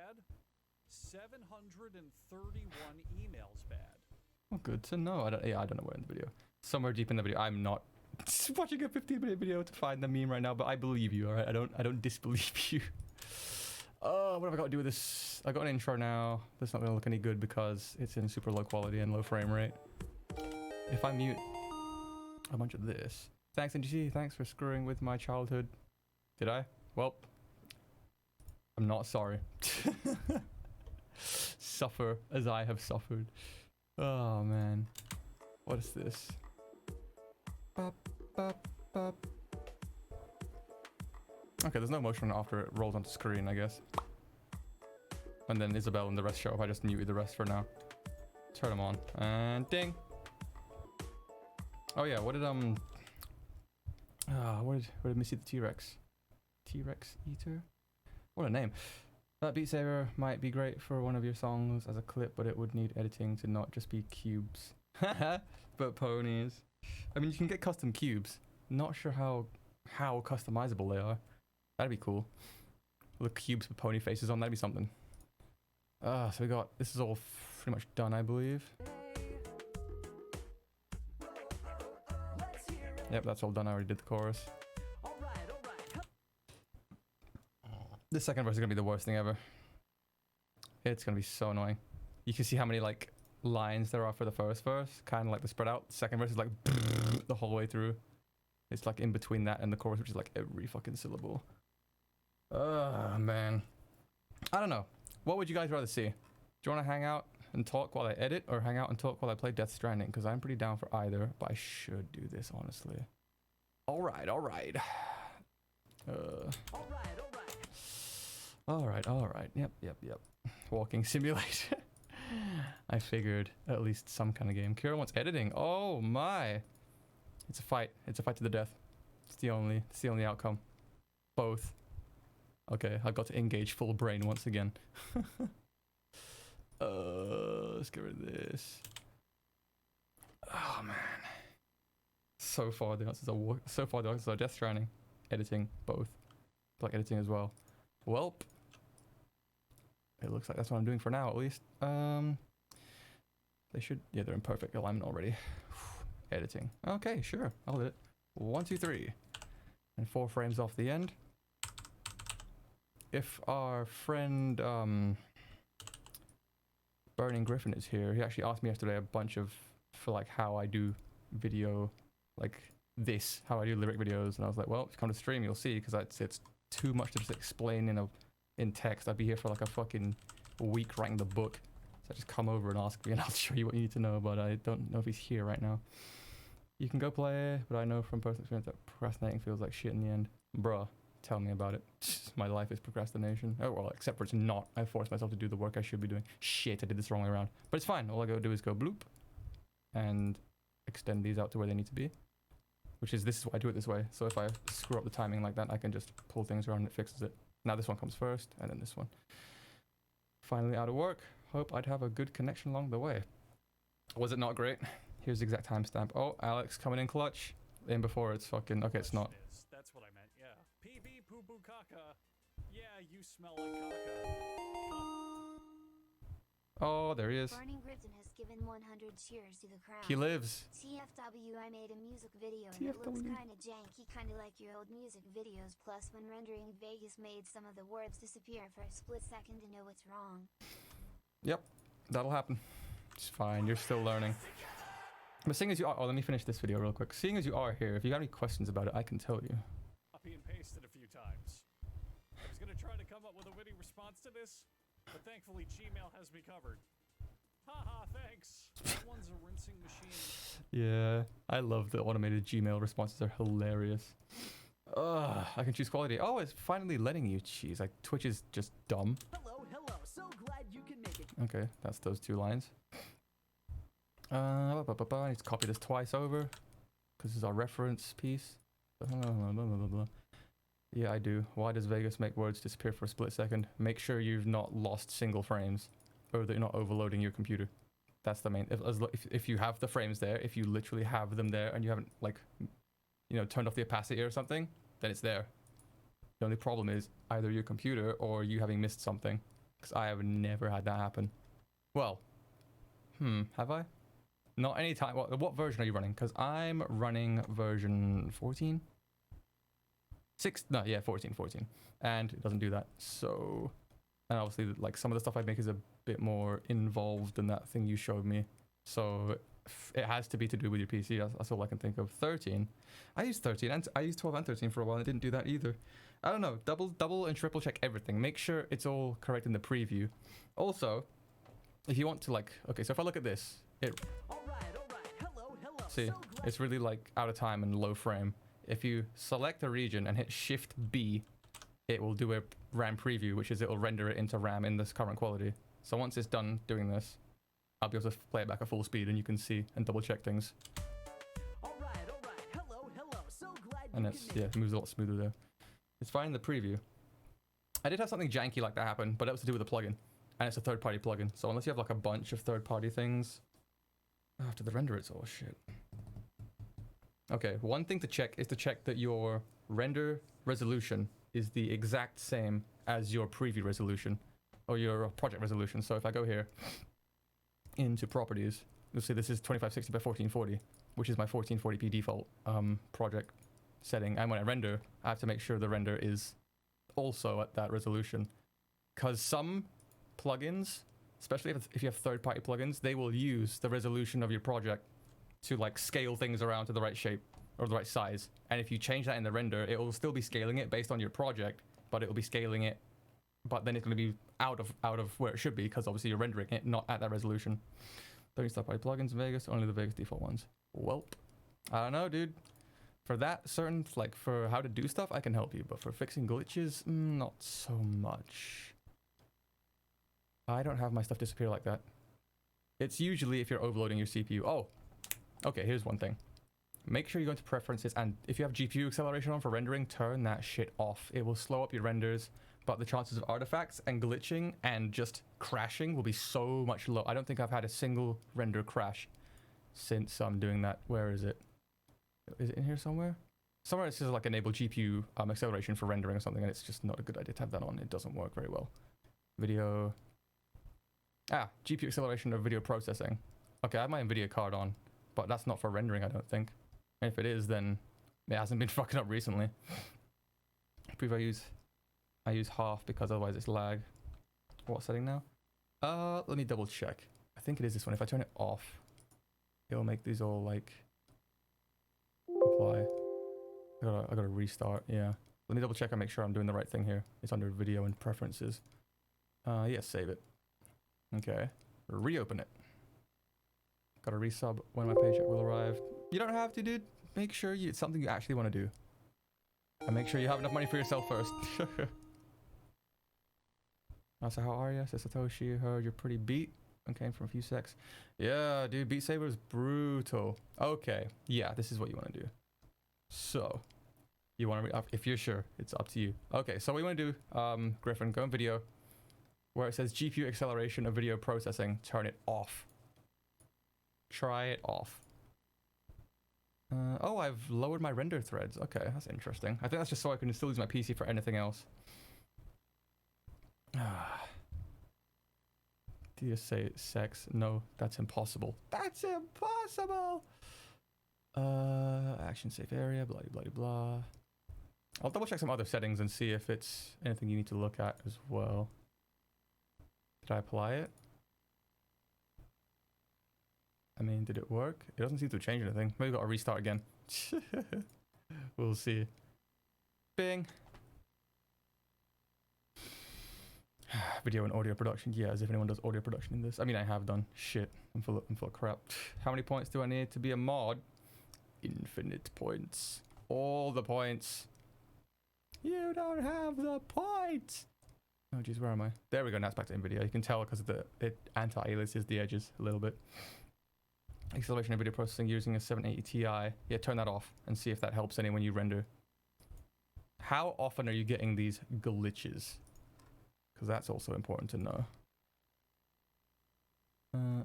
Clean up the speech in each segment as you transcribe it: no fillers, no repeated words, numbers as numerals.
bad. 731 emails bad. Oh, good to know. I don't know where in the video. Somewhere deep in the video. I'm not watching a 15-minute video to find the meme right now, but I believe you. All right, I don't disbelieve you. What have I got to do with this? I got an intro now. That's not gonna look any good because it's in super low quality and low frame rate. If I mute a bunch of this. Thanks, NGC. Thanks for screwing with my childhood. Did I? Well, I'm not sorry. Suffer as I have suffered. Oh man, what is this? Bop, bop, bop. Okay, there's no motion after it rolls onto screen, I guess. And then Isabel and the rest show up. I just muted the rest for now. Turn them on and ding. Oh yeah, what did where did Missy the T-Rex? T-Rex Eater? What a name. That Beat Saber might be great for one of your songs as a clip, but it would need editing to not just be cubes. But ponies. I mean, you can get custom cubes. Not sure how customizable they are. That'd be cool. With cubes with pony faces on, that'd be something. So we got, this is all pretty much done, I believe. Yep, that's all done. I already did the chorus. The second verse is gonna be the worst thing ever. It's gonna be so annoying. You can see how many like lines there are for the first verse, kind of like the spread out. The second verse is like the whole way through. It's like in between that and the chorus, which is like every fucking syllable. Man. I don't know. What would you guys rather see? Do you want to hang out and talk while I edit, or hang out and talk while I play Death Stranding? Because I'm pretty down for either, but I should do this, honestly. Alright. Alright. Yep. Walking simulator. I figured at least some kind of game. Kira wants editing. Oh my. It's a fight. It's a fight to the death. It's the only outcome. Both. Okay, I got to engage full brain once again. Let's get rid of this. Oh man. So far the answers are Death Stranding, editing, both. Like editing as well. Welp. It looks like that's what I'm doing for now, at least. They should, yeah, they're in perfect alignment already. Editing. Okay, sure, I'll do it. 1, 2, 3. And 4 frames off the end. If our friend, Burning Griffin is here, he actually asked me yesterday a bunch of, for like how I do video, like this, how I do lyric videos, and I was like, well, if you come to stream, you'll see, because it's too much to just explain in text. I'd be here for like a fucking week writing the book. So just come over and ask me and I'll show you what you need to know, but I don't know if he's here right now. You can go play, but I know from personal experience that procrastinating feels like shit in the end. Bruh, tell me about it. My life is procrastination. Oh, well, except for it's not. I force myself to do the work I should be doing. Shit, I did this the wrong way around. But it's fine. All I gotta do is go bloop and extend these out to where they need to be. Which is, this is why I do it this way. So if I screw up the timing like that, I can just pull things around and it fixes it. Now this one comes first, and then this one. Finally out of work. Hope I'd have a good connection along the way. Was it not great? Here's the exact timestamp. Oh, Alex coming in clutch. In before it's fucking... Okay, it's not. That's what I meant, yeah. PB poo poo caca. Yeah, you smell like caca. Oh, there he is. Burning Griffin has given 100 cheers to the crowd. He lives. TFW, I made a music video and it looks kinda janky, kinda like your old music videos, plus when rendering Vegas made some of the words disappear for a split second to know what's wrong. Yep, that'll happen. It's fine, you're still learning. But seeing as you are... Oh, let me finish this video real quick. Seeing as you are here, if you have any questions about it, I can tell you. Copy and pasted a few times. I was gonna try to come up with a witty response to this, but thankfully Gmail has me covered. Haha, thanks. That one's a rinsing machine. Yeah, I love the automated Gmail responses. They're hilarious. Ugh, I can choose quality. Oh, it's finally letting you choose. Like, Twitch is just dumb. Hello. So glad you can make it. Okay, that's those 2 lines. I need to copy this twice over, because this is our reference piece. Yeah, I do. Why does Vegas make words disappear for a split second? Make sure you've not lost single frames, or that you're not overloading your computer. That's the main... If you have the frames there, if you literally have them there, and you haven't, like, you know, turned off the opacity or something, then it's there. The only problem is either your computer or you having missed something. because I have never had that happen. Well, have I? Not any time. What version are you running? Because I'm running version 14. 14, and it doesn't do that. So, and obviously, like some of the stuff I make is a bit more involved than that thing you showed me. So it has to be to do with your PC. That's all I can think of. 13. I used 13 and I used 12 and 13 for a while. And it didn't do that either. I don't know. Double and triple check everything. Make sure it's all correct in the preview. Also, if you want to like, okay, so if I look at this, All right. Hello. see, So glad it's really like out of time and low frame. If you select a region and hit Shift B, it will do a RAM preview, which is it'll render it into RAM in this current quality. So once it's done doing this, I'll be able to play it back at full speed and you can see and double check things. All right. Hello. So glad And you it's, can yeah, make it moves a lot smoother there. It's fine in the preview. I did have something janky like that happen, but that was to do with a plugin. And it's a third-party plugin. So unless you have like a bunch of third-party things, after the render it's all shit. Okay, one thing to check is to check that your render resolution is the exact same as your preview resolution or your project resolution. So if I go here into properties, you'll see this is 2560 by 1440, which is my 1440p default project setting. And when I render, I have to make sure the render is also at that resolution. Because some plugins, especially if you have third-party plugins, they will use the resolution of your project to like scale things around to the right shape or the right size. And if you change that in the render, it will still be scaling it based on your project, but it will be scaling it, but then it's going to be out of where it should be because obviously you're rendering it not at that resolution. Don't use third-party plugins in Vegas, only the Vegas default ones. Welp. I don't know, dude. For that certain, like for how to do stuff, I can help you, but for fixing glitches, not so much. I don't have my stuff disappear like that. It's usually if you're overloading your CPU. Oh, okay, here's one thing. Make sure you go into preferences, and if you have GPU acceleration on for rendering, turn that shit off. It will slow up your renders, but the chances of artifacts and glitching and just crashing will be so much low. I don't think I've had a single render crash since I'm doing that. Where is it? Is it in here somewhere? Somewhere it says like enable GPU acceleration for rendering or something, and it's just not a good idea to have that on. It doesn't work very well. Video. GPU acceleration of video processing. Okay, I have my NVIDIA card on, but that's not for rendering, I don't think. And if it is, then it hasn't been fucking up recently. Preview I use half because otherwise it's lag. What setting now? Let me double check. I think it is this one. If I turn it off, it'll make these all like apply. I gotta restart. Yeah. Let me double check and make sure I'm doing the right thing here. It's under video and preferences. Yes, save it. Okay. Reopen it. Gotta resub when my paycheck will arrive. You don't have to, dude. Make sure it's something you actually want to do. And make sure you have enough money for yourself first. So how are you? Says Satoshi. Heard you're pretty beat. Okay, from a few secs. Yeah, dude. Beat Saber's brutal. Okay. Yeah, this is what you want to do. So, you want to... if you're sure, it's up to you. Okay, so what you want to do, Griffin, go in video. Where it says GPU acceleration of video processing, turn it off. Try it off. Oh, I've lowered my render threads. Okay, that's interesting. I think that's just so I can still use my PC for anything else. Do you say sex? No, that's impossible. That's impossible! Action safe area, blah, blah, blah, blah. I'll double check some other settings and see if it's anything you need to look at as well. Did I apply it? I mean, did it work? It doesn't seem to change anything. Maybe got to restart again. We'll see. Bing. Video and audio production. Yeah, as if anyone does audio production in this. I mean, I have done. Shit. I'm full of crap. How many points do I need to be a mod? Infinite points. All the points. You don't have the points. Oh, geez, where am I? There we go. Now it's back to NVIDIA. You can tell because it anti-aliases the edges a little bit. Acceleration of video processing using a 780 Ti. Yeah, turn that off and see if that helps any when you render. How often are you getting these glitches? Because that's also important to know.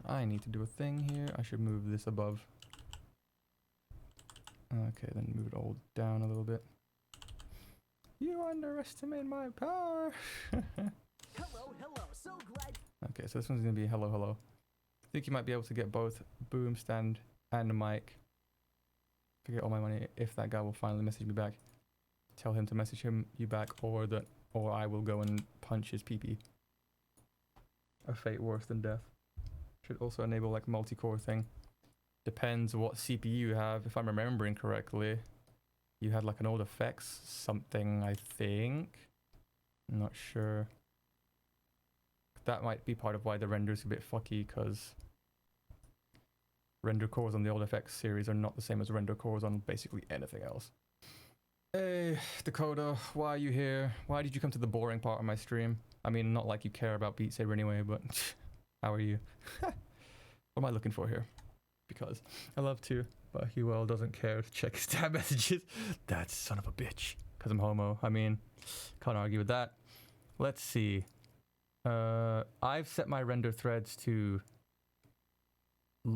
I need to do a thing here. I should move this above. Okay, then move it all down a little bit. You underestimate my power. Hello. So Okay, so this one's gonna be hello, hello. I think you might be able to get both boom stand and a mic. To get all my money if that guy will finally message me back. Tell him to message you back, or I will go and punch his pee-pee. A fate worse than death. Should also enable like multi-core thing. Depends what CPU you have. If I'm remembering correctly, you had like an old effects something, I think. I'm not sure. That might be part of why the render's a bit fucky, because render cores on the old FX series are not the same as render cores on basically anything else. Hey, Dakota, why are you here? Why did you come to the boring part of my stream? I mean, not like you care about Beat Saber anyway, but how are you? What am I looking for here? Because I love to, but he well doesn't care to check his tab messages. That son of a bitch. Because I'm homo. I mean, can't argue with that. Let's see. I've set my render threads to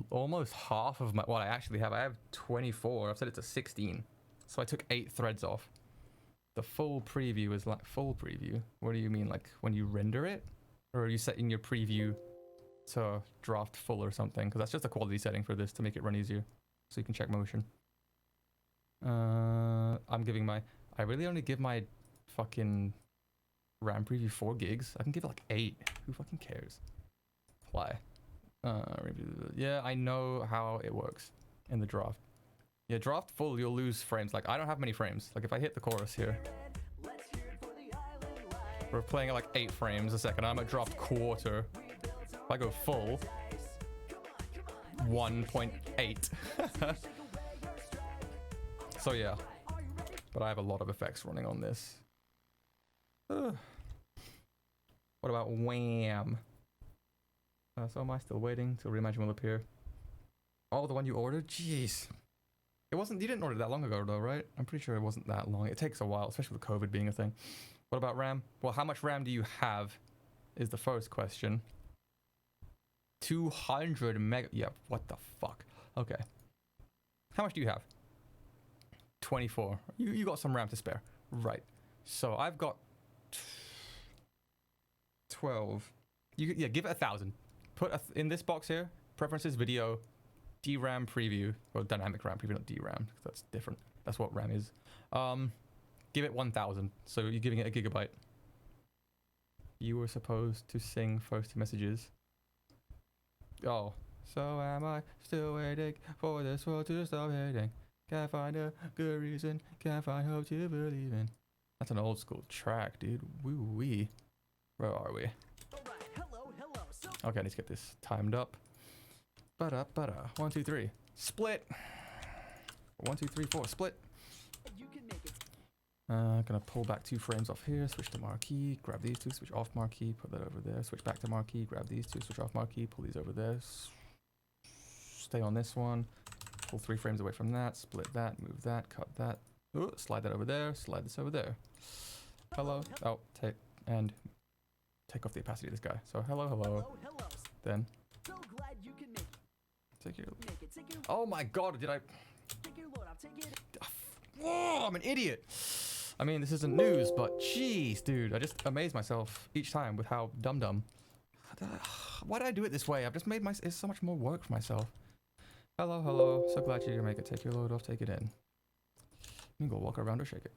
almost half of my, what I actually have. I have 24. I've set it to 16. So I took 8 threads off. The full preview is like full preview. What do you mean? Like when you render it? Or are you setting your preview to draft full or something? Because that's just a quality setting for this to make it run easier. So you can check motion. I'm giving my, I really only give my fucking RAM preview 4 gigs. I can give it like 8. Who fucking cares? Why? Yeah, I know how it works in the draft. Yeah, draft full, you'll lose frames. Like, I don't have many frames. Like, if I hit the chorus here, we're playing at like 8 frames a second. I'm at draft quarter. If I go full, 1.8. So yeah, but I have a lot of effects running on this. What about Wham? So am I still waiting till Reimagine will appear? Oh, the one you ordered? Jeez. It wasn't, you didn't order that long ago though, right? I'm pretty sure it wasn't that long. It takes a while, especially with COVID being a thing. What about RAM? Well, how much RAM do you have is the first question. 200 mega, yeah, what the fuck? Okay. How much do you have? 24. You got some RAM to spare. Right. So I've got 12. Yeah, give it 1,000. Put in this box here, preferences, video, DRAM preview, or dynamic RAM preview, not DRAM, because that's different. That's what RAM is. Give it 1,000. So you're giving it a gigabyte. You were supposed to sing first messages. Oh, so am I still waiting for this world to stop hating? Can't find a good reason, can't find hope to believe in. That's an old school track, dude. Woo wee. Where are we? Okay, let's get this timed up. Ba-da. 1, 2, 3. Split. 1, 2, 3, 4. Split. Gonna pull back 2 frames off here, switch to marquee, grab these 2, switch off marquee, put that over there, switch back to marquee, grab these 2, switch off marquee, pull these over there, stay on this one, pull 3 frames away from that, split that, move that, cut that, ooh, slide that over there, slide this over there. Hello. Oh, take off the opacity of this guy. So hello. Then So glad you can make take your. it. Oh my god! Did I? Take your load. I'll take it. Whoa! I'm an idiot. I mean, this isn't news, but jeez, dude, I just amaze myself each time with how dumb. Why did I do it this way? I've just made it's so much more work for myself. Hello. So glad you can make it. Take your load off. Take it in. You can go walk around or shake it.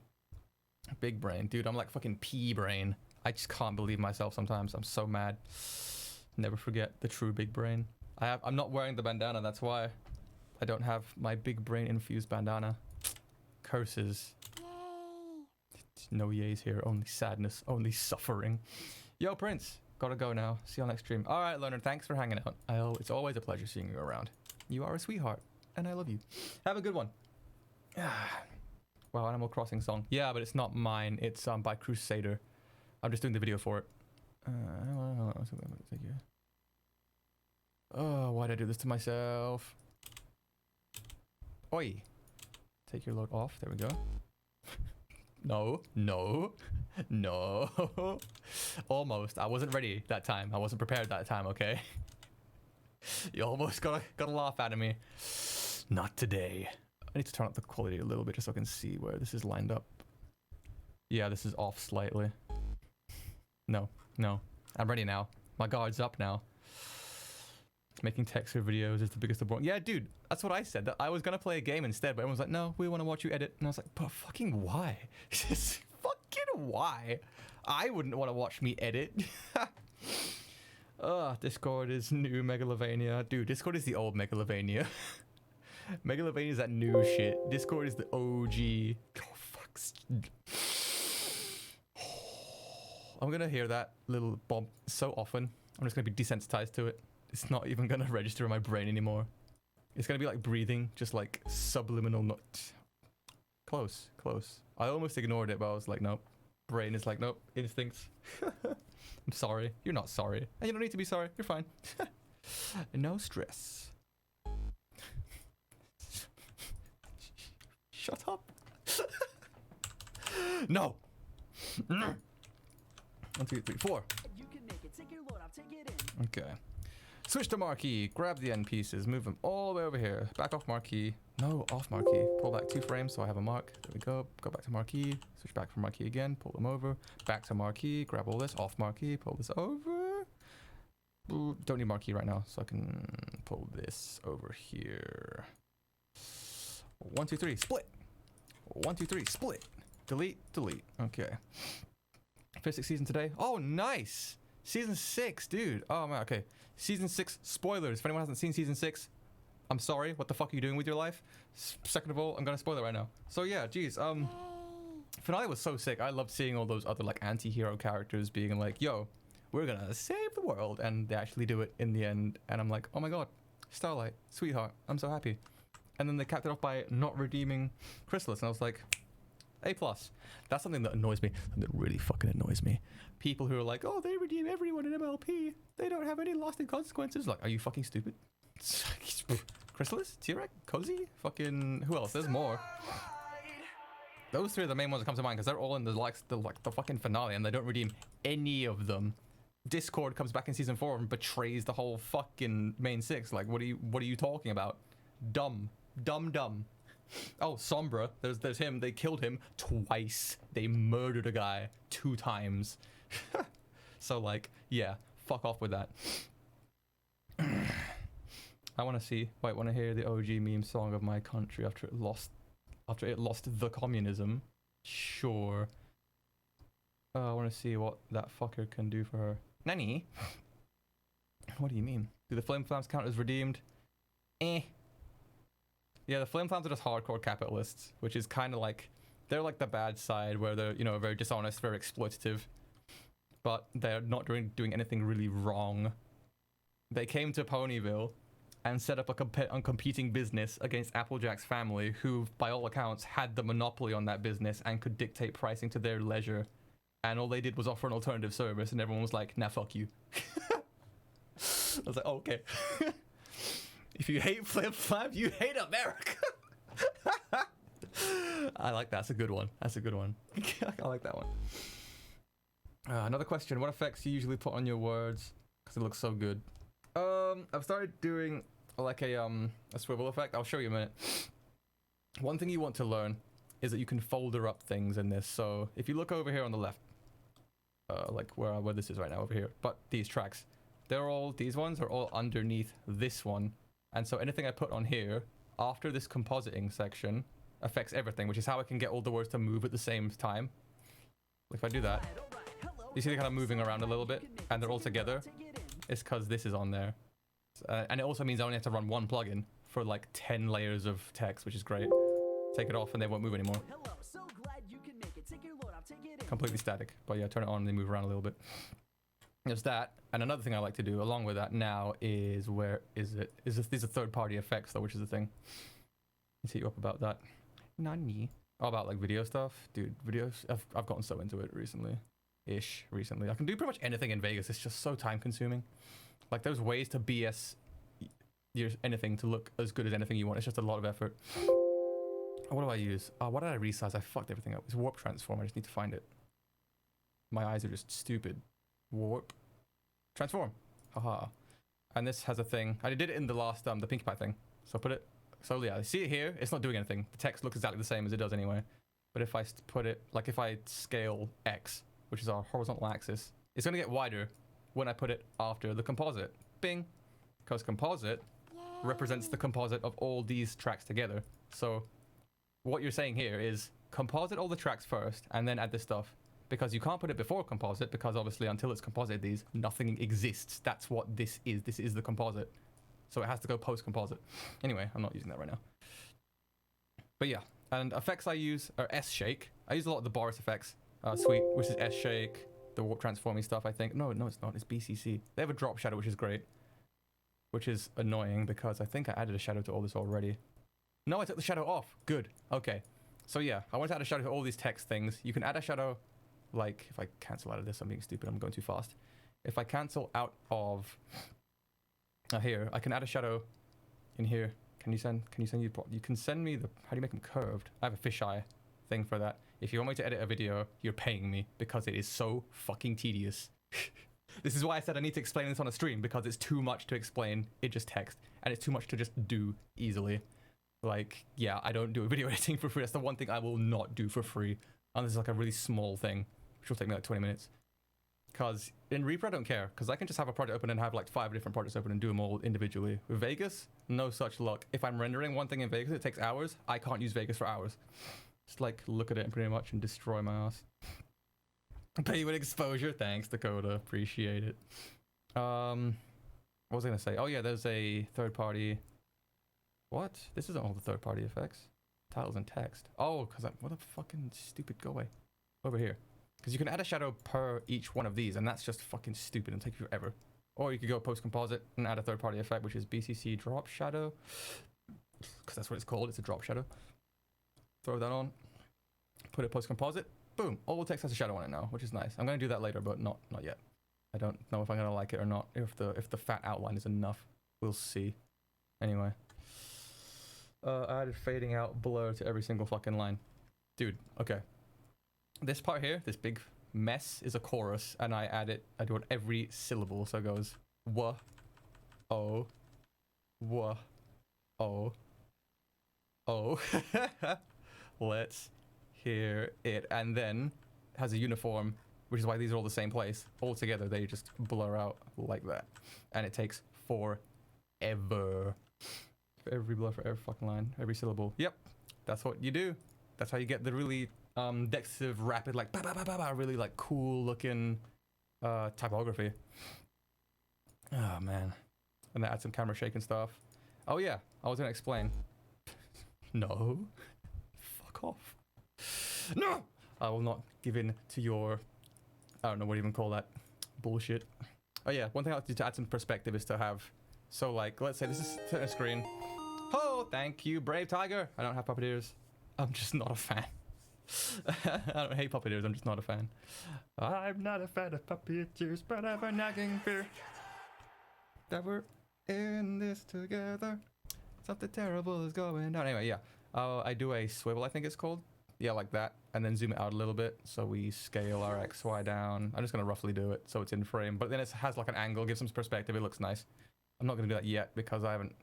Big brain, dude. I'm like fucking pea brain. I just can't believe myself sometimes. I'm so mad. Never forget the true big brain. I'm not wearing the bandana. That's why I don't have my big brain infused bandana. Curses. No yays here. Only sadness. Only suffering. Yo, Prince. Gotta go now. See you on next stream. All right, Leonard. Thanks for hanging out. It's always a pleasure seeing you around. You are a sweetheart, and I love you. Have a good one. Wow, Animal Crossing song. Yeah, but it's not mine. It's by Crusader. I'm just doing the video for it. Oh, why'd I do this to myself? Oi. Take your load off. There we go. No. Almost. I wasn't ready that time. I wasn't prepared that time, okay? You almost got a laugh out of me. Not today. I need to turn up the quality a little bit just so I can see where this is lined up. Yeah, this is off slightly. No. I'm ready now. My guard's up now. Making text for videos is the biggest of boring. Yeah, dude, that's what I said. That I was gonna play a game instead, but everyone's like, no, we want to watch you edit. And I was like, but fucking why? Just fucking why? I wouldn't want to watch me edit. Discord is new Megalovania. Dude, Discord is the old Megalovania. Megalovania is that new shit. Discord is the OG. Oh, fuck. I'm gonna hear that little bomb so often. I'm just gonna be desensitized to it. It's not even gonna register in my brain anymore. It's gonna be like breathing, just like subliminal. Close. I almost ignored it, but I was like, nope. Brain is like, nope. Instincts. I'm sorry. You're not sorry. And you don't need to be sorry. You're fine. No stress. Shut up. No. 1, 2, 3, 4. You can make it. Take your load. I'll take it in. Okay. Switch to marquee. Grab the end pieces. Move them all the way over here. Back off marquee. No, off marquee. Pull back 2 frames so I have a mark. There we go. Go back to marquee. Switch back from marquee again. Pull them over. Back to marquee. Grab all this. Off marquee. Pull this over. Ooh, don't need marquee right now, so I can pull this over here. 1, 2, 3. Split. 1, 2, 3. Split. Delete. Delete. Okay. Physics season today. Oh, nice. Season 6, dude. Oh, man. Okay. Season 6 spoilers. If anyone hasn't seen season 6, I'm sorry. What the fuck are you doing with your life? Second of all, I'm gonna spoil it right now. So yeah, geez. Finale was so sick. I loved seeing all those other like anti-hero characters being like, "Yo, we're gonna save the world," and they actually do it in the end. And I'm like, "Oh my god, Starlight, sweetheart, I'm so happy." And then they capped it off by not redeeming Chrysalis, and I was like, A+. That's something that annoys me. Something that really fucking annoys me. People who are like, "Oh, they redeem everyone in MLP. They don't have any lasting consequences." Like, are you fucking stupid? Chrysalis, T-Rex, Cozy, fucking who else? There's more. Those 3 are the main ones that come to mind because they're all in the fucking finale, and they don't redeem any of them. Discord comes back in season 4 and betrays the whole fucking main 6. Like, what are you talking about? Dumb. Oh, Sombra, there's him. They killed him twice. They murdered a guy 2 times. So like, yeah, fuck off with that. I want to see. Wait, want to hear the OG meme song of my country after it lost the communism? Sure. I want to see what that fucker can do for her. Nanny? What do you mean? Do the Flim Flams count as redeemed? Eh. Yeah, the Flim Flams are just hardcore capitalists, which is kind of like, they're like the bad side where they're, you know, very dishonest, very exploitative, but they're not doing anything really wrong. They came to Ponyville and set up a competing business against Applejack's family, who, by all accounts, had the monopoly on that business and could dictate pricing to their leisure. And all they did was offer an alternative service, and everyone was like, "Nah, fuck you." I was like, oh, okay. If you hate Flip Flap, you hate America. I like that. That's a good one. I like that one. Another question. What effects do you usually put on your words? Because it looks so good. I've started doing like a swivel effect. I'll show you in a minute. One thing you want to learn is that you can folder up things in this. So if you look over here on the left, like where this is right now over here, but these tracks, these ones are all underneath this one. And so anything I put on here after this compositing section affects everything, which is how I can get all the words to move at the same time. If I do that, you see they're kind of moving around a little bit and they're all together. It's because this is on there. And it also means I only have to run 1 plugin for like 10 layers of text, which is great. Take it off and they won't move anymore. Completely static. But yeah, turn it on and they move around a little bit. There's that. And another thing I like to do along with that now is, where is it? These are third-party effects though, which is the thing. Let's hit you up about that. Nani? Oh, about like video stuff? Dude, videos, I've gotten so into it recently. I can do pretty much anything in Vegas. It's just so time consuming. Like there's ways to BS anything to look as good as anything you want. It's just a lot of effort. What do I use? What did I resize? I fucked everything up. It's warp transform. I just need to find it. My eyes are just stupid. Warp transform. Haha. And this has a thing. I did it in the last the Pinkie Pie thing. So put it. So yeah, see it here. It's not doing anything. The text looks exactly the same as it does anyway. But if I put it, like if I scale X, which is our horizontal axis, it's going to get wider when I put it after the composite. Bing. Because composite represents the composite of all these tracks together. So what you're saying here is composite all the tracks first and then add this stuff. Because you can't put it before composite, because obviously until it's composite these, nothing exists. That's what this is. This is the composite. So it has to go post-composite. Anyway, I'm not using that right now. But yeah, and effects I use are S-Shake. I use a lot of the Boris effects. Sweet, which is S-Shake, the warp transforming stuff, I think. No, it's not. It's BCC. They have a drop shadow, which is great. Which is annoying, because I think I added a shadow to all this already. No, I took the shadow off. Good. Okay. So yeah, I want to add a shadow to all these text things. You can add a shadow... Like, if I cancel out of this, I'm being stupid, I'm going too fast. If I cancel out of here, I can add a shadow in here. You can send me the, how do you make them curved? I have a fisheye thing for that. If you want me to edit a video, you're paying me, because it is so fucking tedious. This is why I said I need to explain this on a stream, because it's too much to explain in just text, and it's too much to just do easily. Like, yeah, I don't do video editing for free. That's the one thing I will not do for free. And this is like a really small thing, which will take me like 20 minutes. Because in Reaper, I don't care, because I can just have a project open and have like 5 different projects open and do them all individually. With Vegas, no such luck. If I'm rendering one thing in Vegas, it takes hours. I can't use Vegas for hours. Just like look at it pretty much and destroy my ass. Pay with exposure. Thanks, Dakota. Appreciate it. What was I going to say? Oh yeah, there's a third party. What? This isn't all the third party effects. Titles and text. Oh, because I'm... What a fucking stupid... Go away. Over here. Because you can add a shadow per each one of these, and that's just fucking stupid and take you forever. Or you could go post-composite and add a third-party effect, which is BCC drop shadow. Because that's what it's called. It's a drop shadow. Throw that on. Put it post-composite. Boom. All the text has a shadow on it now, which is nice. I'm going to do that later, but not yet. I don't know if I'm going to like it or not. If the fat outline is enough. We'll see. Anyway. I added fading out blur to every single fucking line. Dude, okay. This part here, this big mess, is a chorus, and I do it every syllable, so it goes wah, oh, wah, oh, oh. Let's hear it. And then has a uniform, which is why these are all the same place. All together, they just blur out like that. And it takes forever. For every blur, for every fucking line, every syllable. Yep, that's what you do. That's how you get the really dexterous, rapid, like ba ba ba ba ba, really like cool looking typography. Oh man, and then add some camera shake and stuff. Oh yeah, I was gonna explain. No, fuck off. No, I will not give in to your. I don't know what to even call that bullshit. Oh yeah, one thing I like to do to add some perspective is to have. So like, let's say this is a screen. Oh, thank you, Brave Tiger. I don't have puppeteers. I'm just not a fan. I don't hate puppeteers, I'm just not a fan. I'm not a fan of puppeteers, but I have a nagging fear that we're in this together. Something terrible is going down. Anyway, yeah. I do a swivel, I think it's called. Yeah, like that. And then zoom it out a little bit. So we scale our XY down. I'm just going to roughly do it so it's in frame. But then it has like an angle, gives some perspective. It looks nice. I'm not going to do that yet because I haven't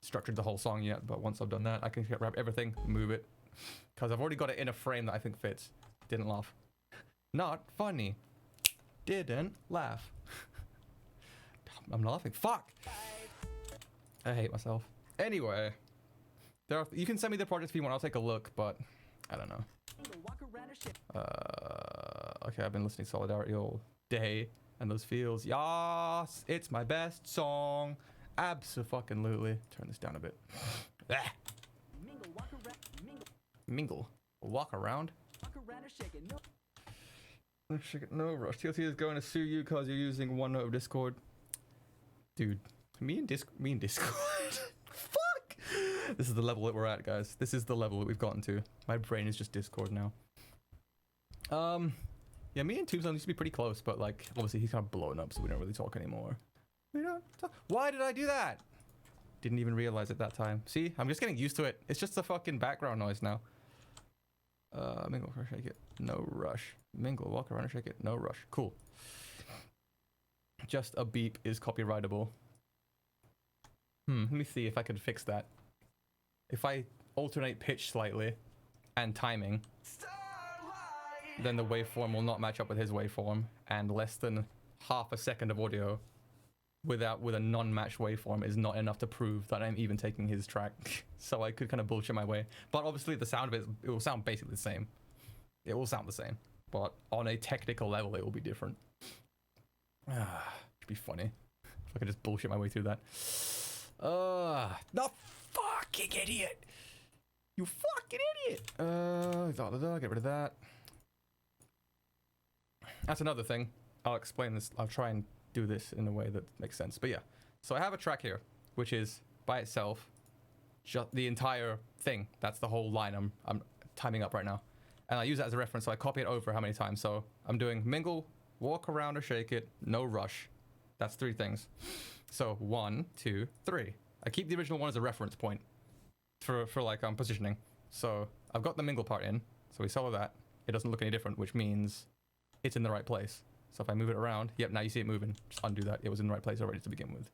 structured the whole song yet. But once I've done that, I can grab everything, move it. Because I've already got it in a frame that I think fits. Didn't laugh. Not funny. Didn't laugh. I'm laughing. Fuck! I hate myself. Anyway. You can send me the projects if you want. I'll take a look, but I don't know. Okay, I've been listening to Solidarity all day. And those feels. Yas! It's my best song. Abso-fucking-lutely. Turn this down a bit. Ah. Mingle. Walk around. Shake it. No rush. TLT is going to sue you because you're using OneNote of Discord. Dude. Me and Discord. Fuck! This is the level that we're at, guys. This is the level that we've gotten to. My brain is just Discord now. Yeah, me and Tombstone used to be pretty close, but like, obviously he's kind of blowing up, so we don't really talk anymore. We don't talk. Why did I do that? Didn't even realize at that time. See, I'm just getting used to it. It's just a fucking background noise now. Mingle, walk around, shake it. No rush. Mingle, walk around and shake it. No rush. Cool. Just a beep is copyrightable. Let me see if I could fix that. If I alternate pitch slightly and timing, then the waveform will not match up with his waveform, and less than half a second of audio with a non-matched waveform is not enough to prove that I'm even taking his track. So I could kind of bullshit my way. But obviously the sound of it will sound basically the same. It will sound the same. But on a technical level, it will be different. It'd be funny if I could just bullshit my way through that. The fucking idiot! You fucking idiot! Get rid of that. That's another thing. I'll explain this. I'll try and do this in a way that makes sense. But yeah, so I have a track here, which is by itself, just the entire thing. That's the whole line I'm timing up right now. And I use that as a reference, so I copy it over how many times. So I'm doing mingle, walk around or shake it, no rush. That's 3 things. So 1, 2, 3. I keep the original one as a reference point for like positioning. So I've got the mingle part in, so we solo that. It doesn't look any different, which means it's in the right place. So if I move it around, yep, now you see it moving. Just undo that. It was in the right place already to begin with.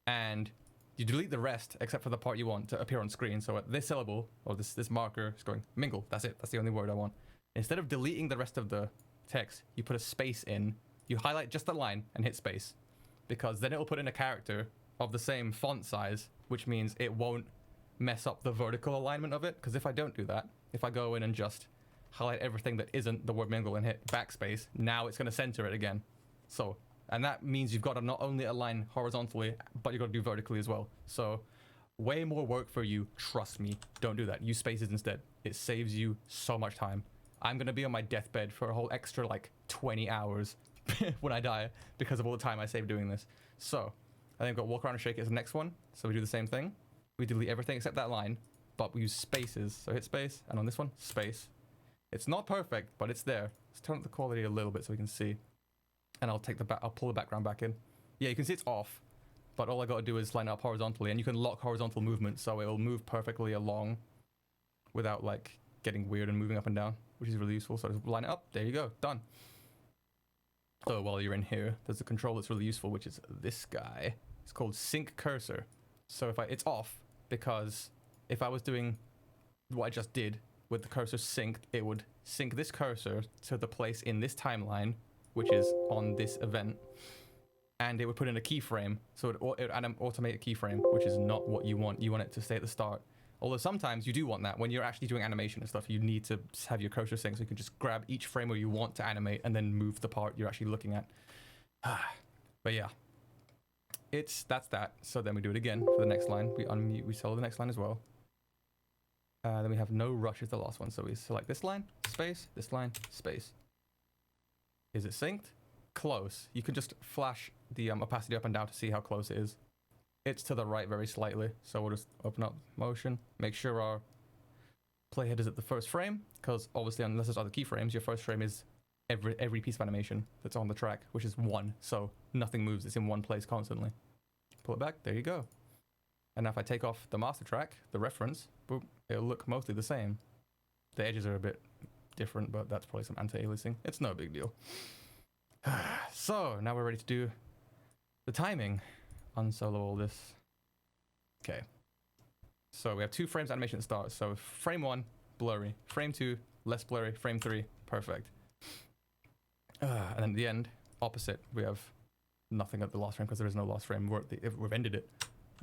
And you delete the rest except for the part you want to appear on screen. So at this syllable, or this marker is going mingle. That's it. That's the only word I want. Instead of deleting the rest of the text, you put a space in. You highlight just the line and hit space. Because then it will put in a character of the same font size, which means it won't mess up the vertical alignment of it. Because if I don't do that, if I go in and just highlight everything that isn't the word mingle and hit backspace, now it's going to center it again. So, and that means you've got to not only align horizontally, but you've got to do vertically as well. So way more work for you. Trust me. Don't do that. Use spaces instead. It saves you so much time. I'm going to be on my deathbed for a whole extra like 20 hours when I die because of all the time I saved doing this. So I think I've got walk around and shake it as the next one. So we do the same thing. We delete everything except that line, but we use spaces. So hit space, and on this one, space. It's not perfect, but it's there. Let's turn up the quality a little bit so we can see. And I'll pull the background back in. Yeah, you can see it's off, but all I got to do is line it up horizontally, and you can lock horizontal movement, so it'll move perfectly along without like getting weird and moving up and down, which is really useful. So just line it up. There you go. Done. So while you're in here, there's a control that's really useful, which is this guy. It's called sync cursor. So if it's off, because if I was doing what I just did with the cursor synced, it would sync this cursor to the place in this timeline, which is on this event, and it would put in a keyframe. So it would automate a keyframe, which is not what you want. You want it to stay at the start. Although sometimes you do want that. When you're actually doing animation and stuff, you need to have your cursor sync so you can just grab each frame where you want to animate and then move the part you're actually looking at. But yeah, that's that. So then we do it again for the next line. We unmute, we solo the next line as well. Then we have no rush is the last one. So we select this line, space, this line, space. Is it synced? Close. You can just flash the opacity up and down to see how close it is. It's to the right very slightly. So we'll just open up motion, make sure our playhead is at the first frame, because obviously unless there's other keyframes, your first frame is every piece of animation that's on the track, which is 1. So nothing moves. It's in one place constantly. Pull it back. There you go. And now if I take off the master track, the reference, boop, it'll look mostly the same. The edges are a bit different, but that's probably some anti-aliasing. It's no big deal. So now we're ready to do the timing. Unsolo all this. Okay. So we have 2 frames animation at the start. So frame 1, blurry. Frame 2, less blurry. Frame 3, perfect. And then at the end, opposite. We have nothing at the last frame because there is no last frame. We've ended it.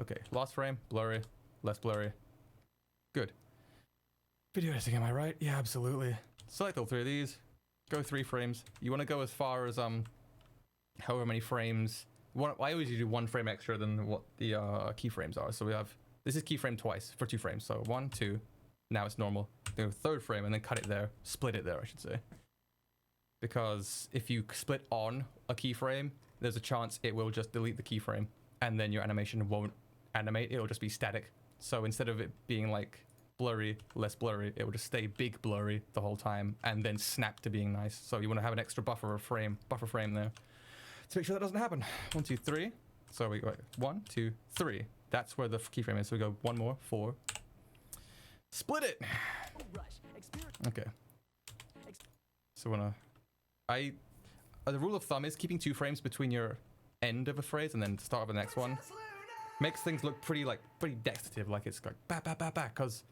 Okay, last frame, blurry, less blurry. Good. Video editing, am I right? Yeah, absolutely. Select all 3 of these. Go 3 frames. You want to go as far as however many frames. I always do 1 frame extra than what the keyframes are. So we have, this is keyframe twice for 2 frames. So 1, 2. Now it's normal. Do 3rd frame and then cut it there. Split it there, I should say. Because if you split on a keyframe, there's a chance it will just delete the keyframe, and then your animation won't animate. It'll just be static. So instead of it being like blurry, less blurry, it will just stay big blurry the whole time and then snap to being nice. So you want to have an extra buffer frame there to make sure that doesn't happen. 1, 2, 3. So we go 1, 2, 3. That's where the keyframe is. So we go 1 more, 4. Split it. Okay. So the rule of thumb is keeping 2 frames between your end of a phrase and then the start of the next one. Makes things look pretty dextrative, like it's like ba ba ba ba. Because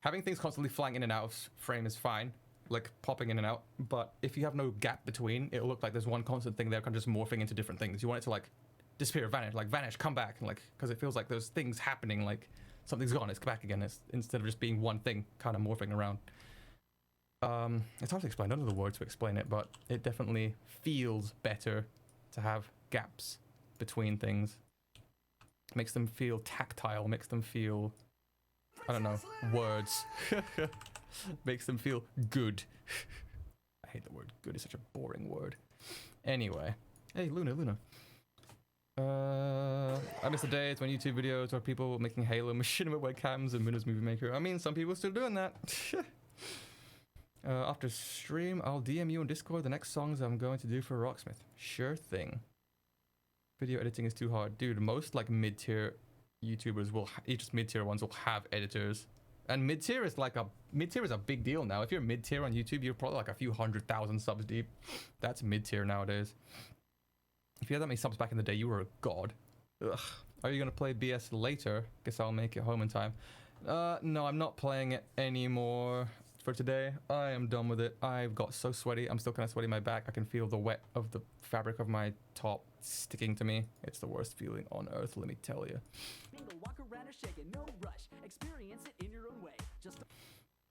having things constantly flying in and out of frame is fine, like popping in and out. But if you have no gap between, it'll look like there's one constant thing there, kind of just morphing into different things. You want it to like disappear, vanish, like vanish, come back, and like because it feels like there's things happening, like something's gone, it's back again. It's instead of just being one thing, kind of morphing around. It's hard to explain. I don't know the words to explain it, but it definitely feels better to have gaps between things. Makes them feel tactile, makes them feel, I don't know, words. Makes them feel good. I hate the word good, it's such a boring word. Anyway, hey Luna. I miss the days when YouTube videos or people making Halo machinima webcams and Windows Movie Maker. I mean, some people are still doing that. After stream, I'll DM you on Discord the next songs I'm going to do for Rocksmith. Sure thing. Video editing is too hard. Dude, most like mid-tier YouTubers will, just mid-tier ones will have editors. And mid-tier is a big deal now. If you're mid-tier on YouTube, you're probably like a few 100,000 subs deep. That's mid-tier nowadays. If you had that many subs back in the day, you were a god. Ugh. Are you going to play BS later? Guess I'll make it home in time. No, I'm not playing it anymore for today. I am done with it. I've got so sweaty. I'm still kind of sweaty in my back. I can feel the wet of the fabric of my top sticking to me. It's the worst feeling on earth, let me tell you. Walk around or shake it, no rush. Experience it in your own way. Just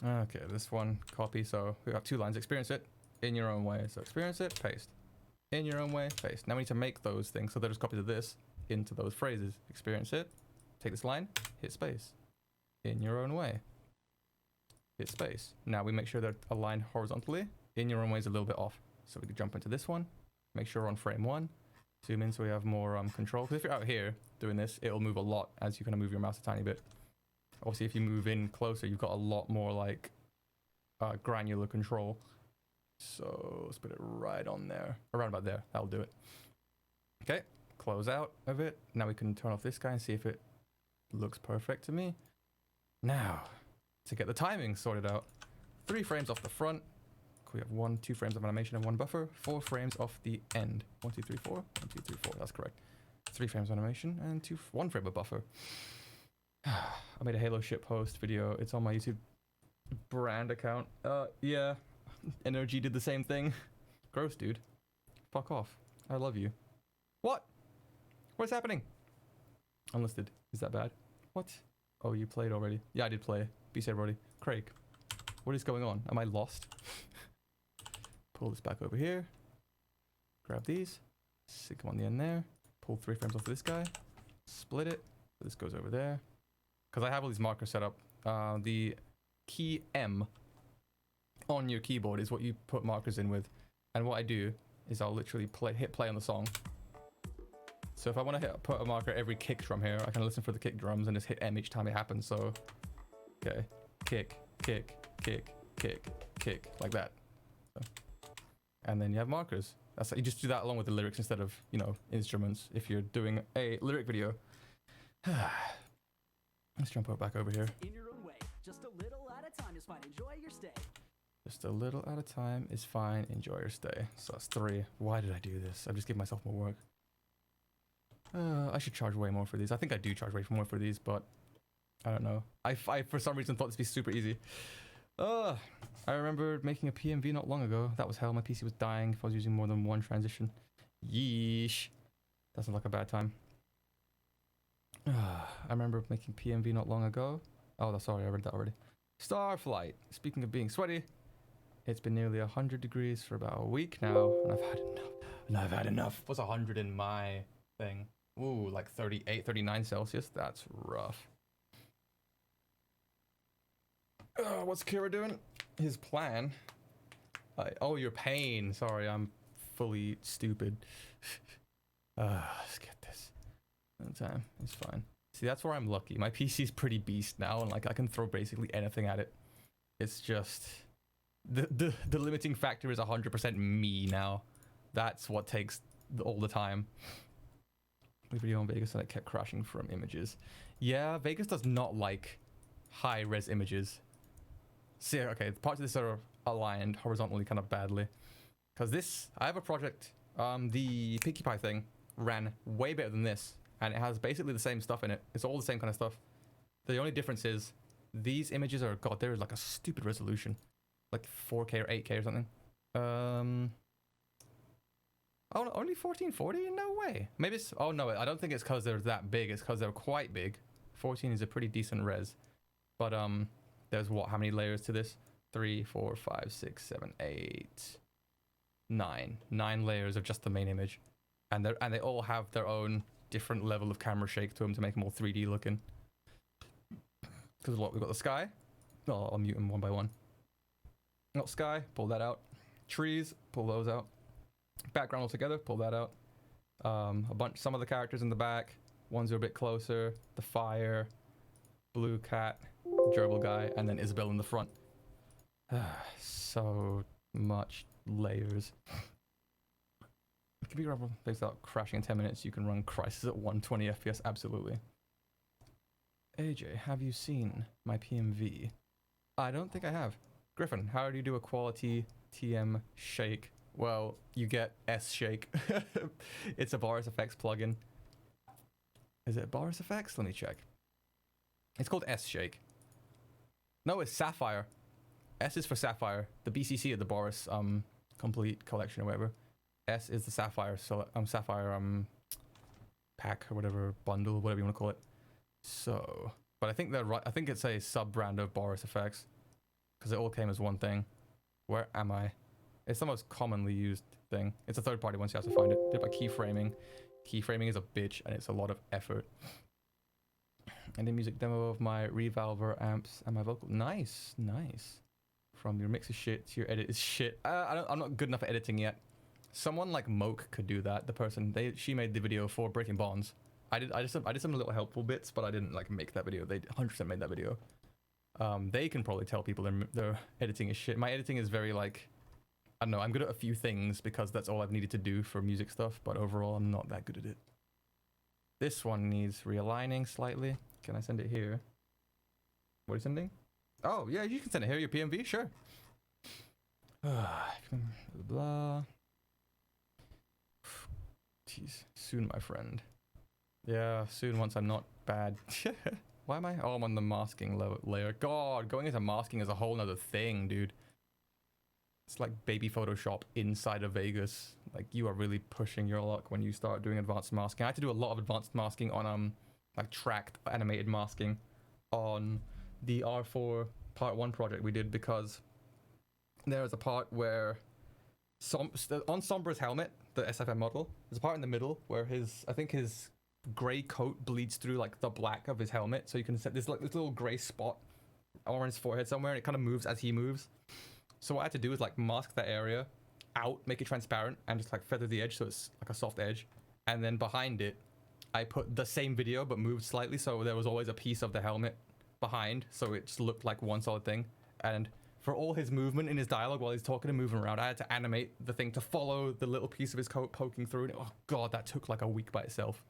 Okay, this one copy. So we got two lines. Experience it in your own way. So experience it, paste. In your own way, paste. Now we need to make those things. So they're just copies of this into those phrases. Experience it. Take this line, hit space. In your own way. Hit space. Now we make sure they're aligned horizontally. In your own way is a little bit off. So we can jump into this one. Make sure we're on frame 1. Zoom in so we have more control. Because if you're out here doing this, it'll move a lot as you kind of move your mouse a tiny bit. Obviously, if you move in closer, you've got a lot more like granular control. So let's put it right on there. Around about there. That'll do it. Okay. Close out of it. Now we can turn off this guy and see if it looks perfect to me. Now, to get the timing sorted out. 3 frames off the front. We have 2 frames of animation and 1 buffer. 4 frames off the end. 1, 2, 3, 4. 1, 2, 3, 4. That's correct. 3 frames of animation and 1 frame of buffer. I made a Halo ship post video. It's on my YouTube brand account. Yeah. NRG did the same thing. Gross, dude. Fuck off. I love you. What? What's happening? Unlisted. Is that bad? What? Oh, you played already. Yeah, I did play. Be safe, already. Craig. What is going on? Am I lost? Pull this back over here. Grab these. Stick them on the end there. Pull 3 frames off of this guy. Split it. So this goes over there. Because I have all these markers set up. The key M on your keyboard is what you put markers in with. And what I do is I'll literally hit play on the song. So if I want to put a marker every kick drum here, I can listen for the kick drums and just hit M each time it happens. So, okay. Kick, kick, kick, kick, kick. Like that. So. And then you have markers. You just do that along with the lyrics instead of, instruments if you're doing a lyric video. Let's jump back over here. in your own way. Just a little at a time is fine. Enjoy your stay. Just a little at a time is fine. Enjoy your stay. So that's 3. Why did I do this? I just give myself more work. I should charge way more for these. I think I do charge way more for these, but I don't know. I for some reason thought this would be super easy. I remember making a PMV not long ago. That was hell. My PC was dying if I was using more than 1 transition. Yeesh. That sounds like a bad time. I remember making PMV not long ago. Oh, sorry, I read that already. Starflight. Speaking of being sweaty, it's been nearly 100 degrees for about a week now, and I've had enough. What's 100 in my thing? Ooh, like 38, 39 Celsius. That's rough. What's Kira doing? His plan. Oh, your pain. Sorry, I'm fully stupid. Let's get this. No time. It's fine. See, that's where I'm lucky. My PC's pretty beast now, and like I can throw basically anything at it. It's just the limiting factor is 100% me now. That's what takes all the time. The video on Vegas and it kept crashing from images. Yeah, Vegas does not like high-res images. See, okay, parts of this are aligned horizontally kind of badly. Because this, I have a project, the Pinkie Pie thing ran way better than this. And it has basically the same stuff in it. It's all the same kind of stuff. The only difference is these images are, God, there is like a stupid resolution. like 4K or 8K or something. Oh, no, only 1440? No way. Maybe it's, oh no, I don't think it's because they're that big. It's because they're quite big. 14 is a pretty decent res. But there's what? How many layers to this? 3, 4, 5, 6, 7, 8, 9. 9 layers of just the main image, and they all have their own different level of camera shake to them to make them all 3D looking. Because what, we've got the sky. Oh, I'll mute them one by one. Got sky, pull that out. Trees, pull those out. Background all together, pull that out. Some of the characters in the back, ones who are a bit closer. The fire, blue cat, gerbil guy, and then Isabel in the front. So much layers. Computer level things out crashing in 10 minutes. You can run Crysis at 120 FPS, absolutely. AJ, have you seen my PMV? I don't think I have. Griffin, how do you do a quality TM shake? Well, you get S shake. It's a Boris Effects plugin. Is it Boris Effects? Let me check. It's called S shake. No, it's Sapphire. S is for Sapphire. The BCC of the Boris complete collection or whatever. S is the Sapphire pack or whatever, bundle, whatever you want to call it. So, but I think they're right. I think it's a sub brand of Boris Effects because it all came as one thing. Where am I? It's the most commonly used thing. It's a third party once you have to find it. Did by keyframing. Keyframing is a bitch and it's a lot of effort. And the music demo of my Revolver amps and my vocal. Nice, nice. From your mix is shit to your edit is shit. I'm not good enough at editing yet. Someone like Moke could do that. The person she made the video for Breaking Bonds. I did some little helpful bits, but I didn't like make that video. They 100% made that video. They can probably tell people their editing is shit. My editing is very like, I don't know, I'm good at a few things because that's all I've needed to do for music stuff, but overall I'm not that good at it. This one needs realigning slightly. Can I send it here? What are you sending? Oh, yeah, you can send it here, your PMV, sure. Blah. Jeez, soon, my friend. Yeah, soon once I'm not bad. Why am I? Oh, I'm on the masking layer. God, going into masking is a whole nother thing, dude. It's like baby Photoshop inside of Vegas. Like, you are really pushing your luck when you start doing advanced masking. I had to do a lot of advanced masking on, like, tracked animated masking on the R4 Part 1 project we did because there was a part where on Sombra's helmet, the SFM model, there's a part in the middle where I think his grey coat bleeds through like the black of his helmet, so you can set this like this little grey spot on his forehead somewhere, and it kind of moves as he moves. So what I had to do is like mask that area out, make it transparent, and just like feather the edge so it's like a soft edge. And then behind it, I put the same video but moved slightly, so there was always a piece of the helmet behind, so it just looked like one solid thing. And for all his movement in his dialogue while he's talking and moving around, I had to animate the thing to follow the little piece of his coat poking through. And oh god, that took like a week by itself.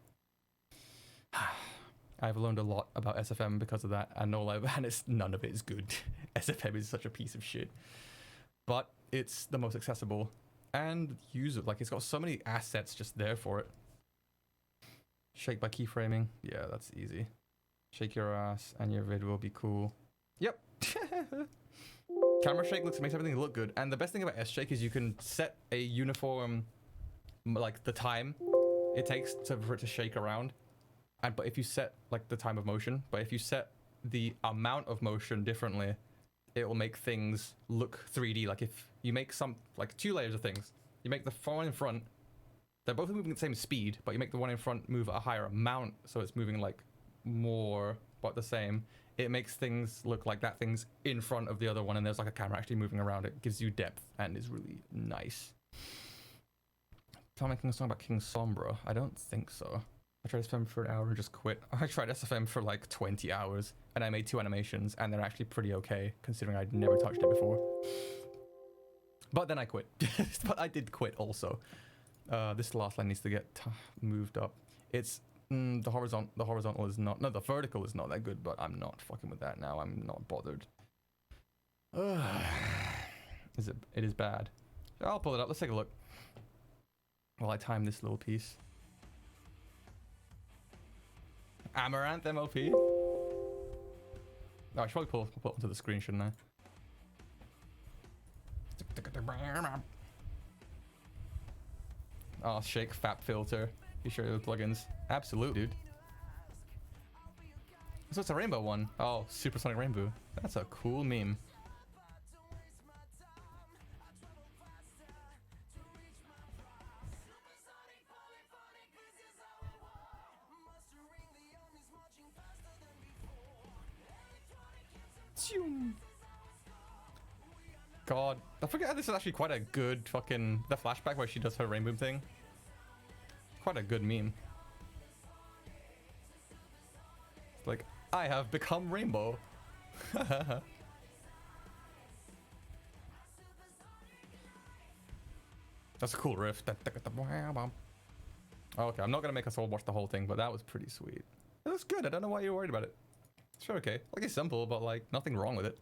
I've learned a lot about SFM because of that, and none of it is good. SFM is such a piece of shit, but it's the most accessible and user. Like, it's got so many assets just there for it. Shake by keyframing, yeah, that's easy. Shake your ass, and your vid will be cool. Yep. Camera shake makes everything look good, and the best thing about S shake is you can set a uniform, like the time it takes for it to shake around. But if you set like the time of motion, but if you set the amount of motion differently, it will make things look 3D. Like if you make like 2 layers of things, you make the one in front, they're both moving at the same speed, but you make the one in front move at a higher amount, so it's moving like more but the same. It makes things look like that thing's in front of the other one, and there's like a camera actually moving around it. It gives you depth and is really nice. Tell me making a song about King Sombra? I don't think so. I tried SFM for an hour and just quit. I tried SFM for like 20 hours and I made 2 animations, and they're actually pretty okay considering I'd never touched it before. But then I quit. But I did quit also. This last line needs to get moved up. It's the horizontal is not, no, the vertical is not that good, but I'm not fucking with that now. I'm not bothered. It is bad. I'll pull it up. Let's take a look while I time this little piece. Amaranth MLP. Oh, I should probably pull it onto the screen, shouldn't I? Oh, shake fap filter. You sure the plugins? Absolute, dude. So it's a rainbow one. Oh, supersonic rainbow. That's a cool meme. God, I forget this is actually quite a good fucking the flashback where she does her rainbow thing. Quite a good meme. It's like, I have become rainbow. That's a cool riff. Okay, I'm not gonna make us all watch the whole thing, but that was pretty sweet. It looks good. I don't know why you're worried about it. It's sure okay. Like, it's simple, but like nothing wrong with it.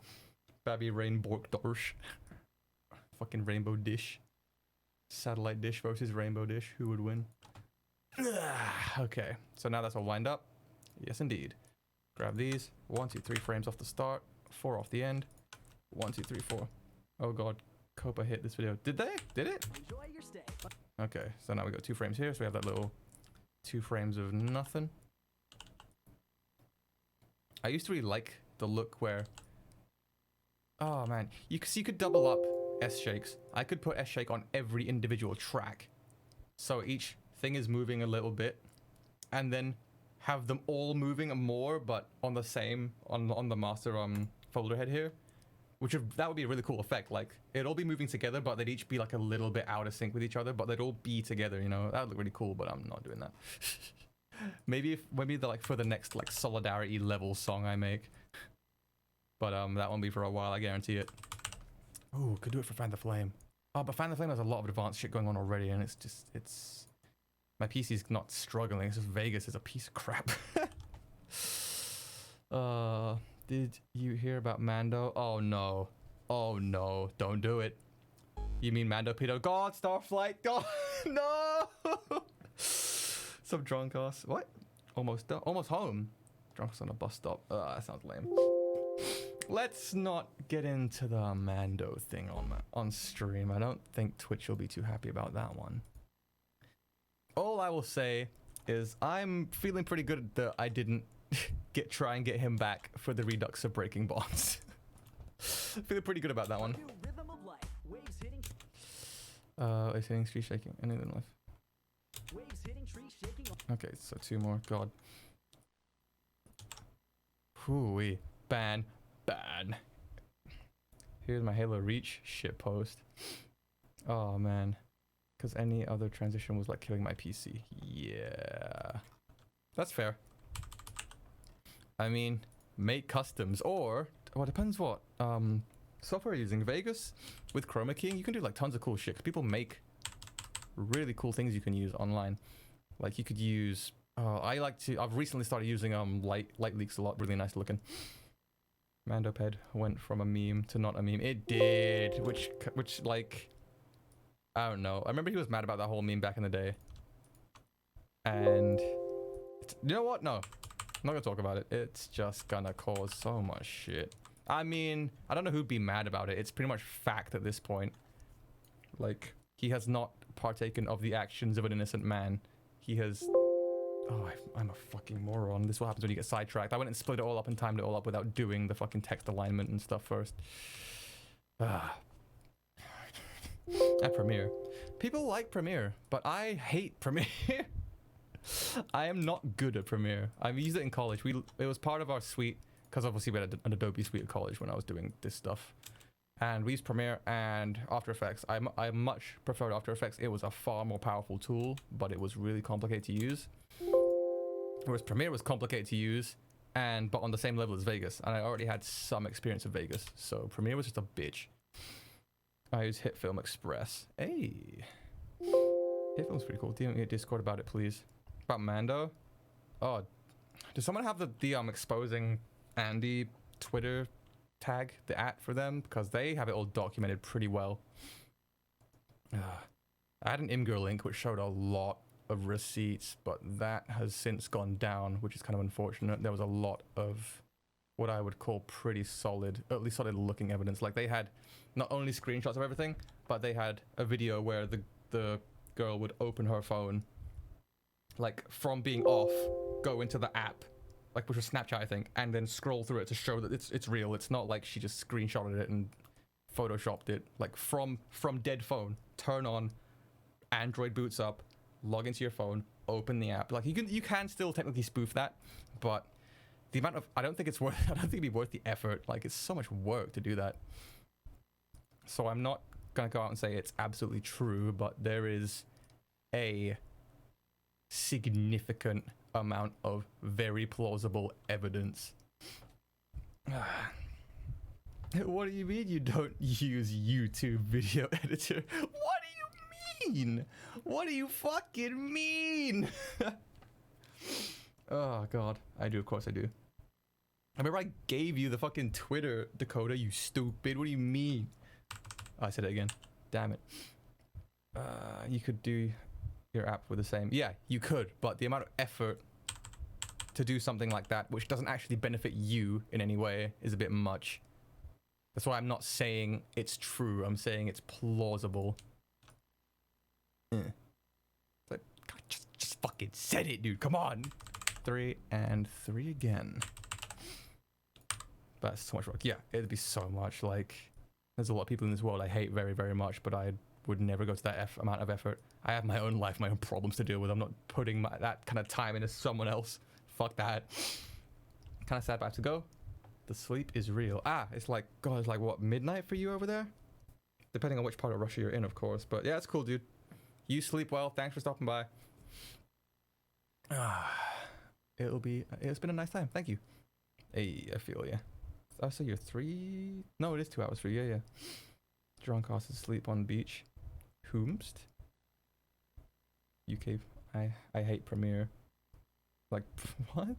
Babby Rainbow Dish. Fucking rainbow dish. Satellite dish versus rainbow dish. Who would win? Okay, so now that's all lined up. Yes, indeed. Grab these. 1, 2, 3 frames off the start. 4 off the end. 1, 2, 3, 4. Oh god, Copa hit this video. Did they? Did it? Enjoy your stay. Okay, so now we got 2 frames here, so we have that little 2 frames of nothing. I used to really like the look where, oh man, you could double up S shakes. I could put S shake on every individual track, so each thing is moving a little bit, and then have them all moving more, but on the same on the master folder head here, that would be a really cool effect. Like, it'd all be moving together, but they'd each be like a little bit out of sync with each other, but they'd all be together. You know, that would look really cool. But I'm not doing that. maybe like for the next like solidarity level song I make. But that won't be for a while, I guarantee it. Ooh, could do it for Fan the Flame. Oh, but Fan the Flame has a lot of advanced shit going on already, and it's my PC's not struggling. It's just Vegas is a piece of crap. Did you hear about Mando? Oh no. Oh no, don't do it. You mean Mando Pedo? God, Starflight, God, no! Some drunk ass. What? Almost done. Almost home. Drunk ass on a bus stop. That sounds lame. Let's not get into the Mando thing on stream. I don't think Twitch will be too happy about that one. All I will say is I'm feeling pretty good that I didn't try and get him back for the Redux of Breaking Bonds. Feeling pretty good about that one. Rhythm of life. Waves hitting. Waves hitting, tree shaking. Anything left? Waves hitting, trees shaking. Okay, so 2 more. God. Hooey. Ban. Here's my Halo Reach shitpost. Oh man. Because any other transition was like killing my PC. Yeah. That's fair. I mean, make customs or, well, depends what software you're using. Vegas with chroma keying, you can do like tons of cool shit. 'Cause people make really cool things you can use online. Like you could use, I've recently started using light leaks a lot, really nice looking. Mandoped went from a meme to not a meme. It did, which like, I don't know. I remember he was mad about that whole meme back in the day. And you know what? No, I'm not gonna talk about it. It's just gonna cause so much shit. I mean, I don't know who'd be mad about it. It's pretty much fact at this point. Like, he has not partaken of the actions of an innocent man. He has... Oh, I'm a fucking moron. This is what happens when you get sidetracked. I went and split it all up and timed it all up without doing the fucking text alignment and stuff first. At Premiere. People like Premiere, but I hate Premiere. I am not good at Premiere. I've used it in college. It was part of our suite, because obviously we had an Adobe suite at college when I was doing this stuff. And we used Premiere and After Effects. I much preferred After Effects. It was a far more powerful tool, but it was really complicated to use. Whereas Premiere was complicated to use, but on the same level as Vegas. And I already had some experience with Vegas, so Premiere was just a bitch. I use HitFilm Express. Hey. HitFilm's pretty cool. DM me a Discord about it, please. About Mando? Oh, does someone have the exposing Andy Twitter tag, the @ for them? Because they have it all documented pretty well. I had an Imgur link which showed a lot of receipts, but that has since gone down, which is kind of unfortunate. There was a lot of what I would call pretty solid, at least solid looking evidence. Like, they had not only screenshots of everything, but they had a video where the girl would open her phone, like from being off, go into the app, like which was Snapchat, I think, and then scroll through it to show that it's real. It's not like she just screenshotted it and photoshopped it. Like from dead phone, turn on, Android boots up, log into your phone, open the app. Like you can still technically spoof that, but the amount of I don't think it'd be worth the effort. Like it's so much work to do that. So I'm not gonna go out and say it's absolutely true, but there is a significant amount of very plausible evidence. What do you mean you don't use YouTube video editor? What do you mean? What do you fucking mean? Oh god, I do, of course I do. I remember I gave you the fucking Twitter, Dakota, you stupid. What do you mean? Oh, I said it again. Damn it. You could do your app with the same. Yeah, you could, but the amount of effort to do something like that, which doesn't actually benefit you in any way, is a bit much. That's why I'm not saying it's true. I'm saying it's plausible. But God, just fucking said it, dude. Come on. 3 and 3 again. But that's so much work. Yeah, it'd be so much. Like, there's a lot of people in this world I hate very, very much, but I would never go to that amount of effort. I have my own life, my own problems to deal with. I'm not putting that kind of time into someone else. Fuck that. Kind of sad, but I have to go. The sleep is real. It's like, God, it's like, what, midnight for you over there? Depending on which part of Russia you're in, of course. But yeah, it's cool, dude. You sleep well. Thanks for stopping by. It's been a nice time. Thank you. Hey, I feel ya. Oh, so you're 3? No, it is 2 hours for you. Yeah. Drunk ass asleep on beach. Whomst? UK. I hate Premiere. Like, what?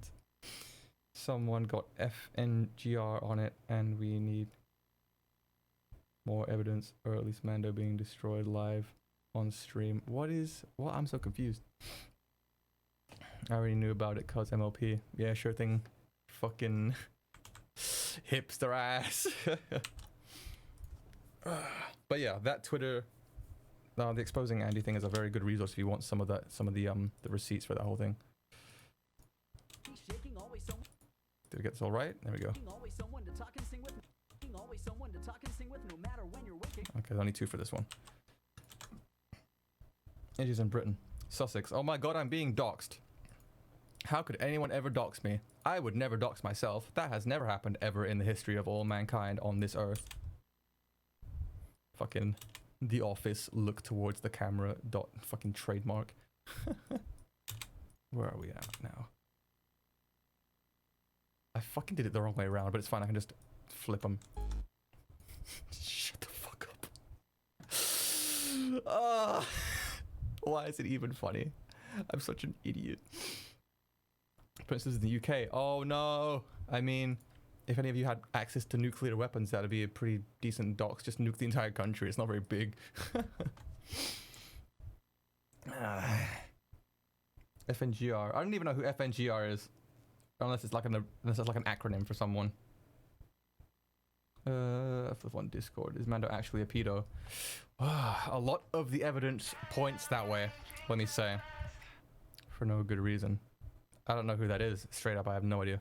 Someone got FNGR on it and we need more evidence, or at least Mando being destroyed live on stream. What? I'm so confused. I already knew about it cause MLP. Yeah, sure thing. Fucking hipster ass. But yeah, that Twitter, the exposing Andy thing is a very good resource if you want some of the receipts for that whole thing. Did we get this all right? There we go. Okay, there's only 2 for this one. It is in Britain. Sussex. Oh my god, I'm being doxxed. How could anyone ever dox me? I would never dox myself. That has never happened ever in the history of all mankind on this earth. Fucking The Office, look towards the camera, fucking trademark. Where are we at now? I fucking did it the wrong way around, but it's fine. I can just flip them. Shut the fuck up. Why is it even funny? I'm such an idiot. Princes in the UK. Oh no. I mean, if any of you had access to nuclear weapons, that'd be a pretty decent dox. Just nuke the entire country. It's not very big. FNGR. I don't even know who FNGR is. Unless it's like an acronym for someone. For one Discord. Is Mando actually a pedo? A lot of the evidence points that way, let me say. For no good reason. I don't know who that is. Straight up, I have no idea.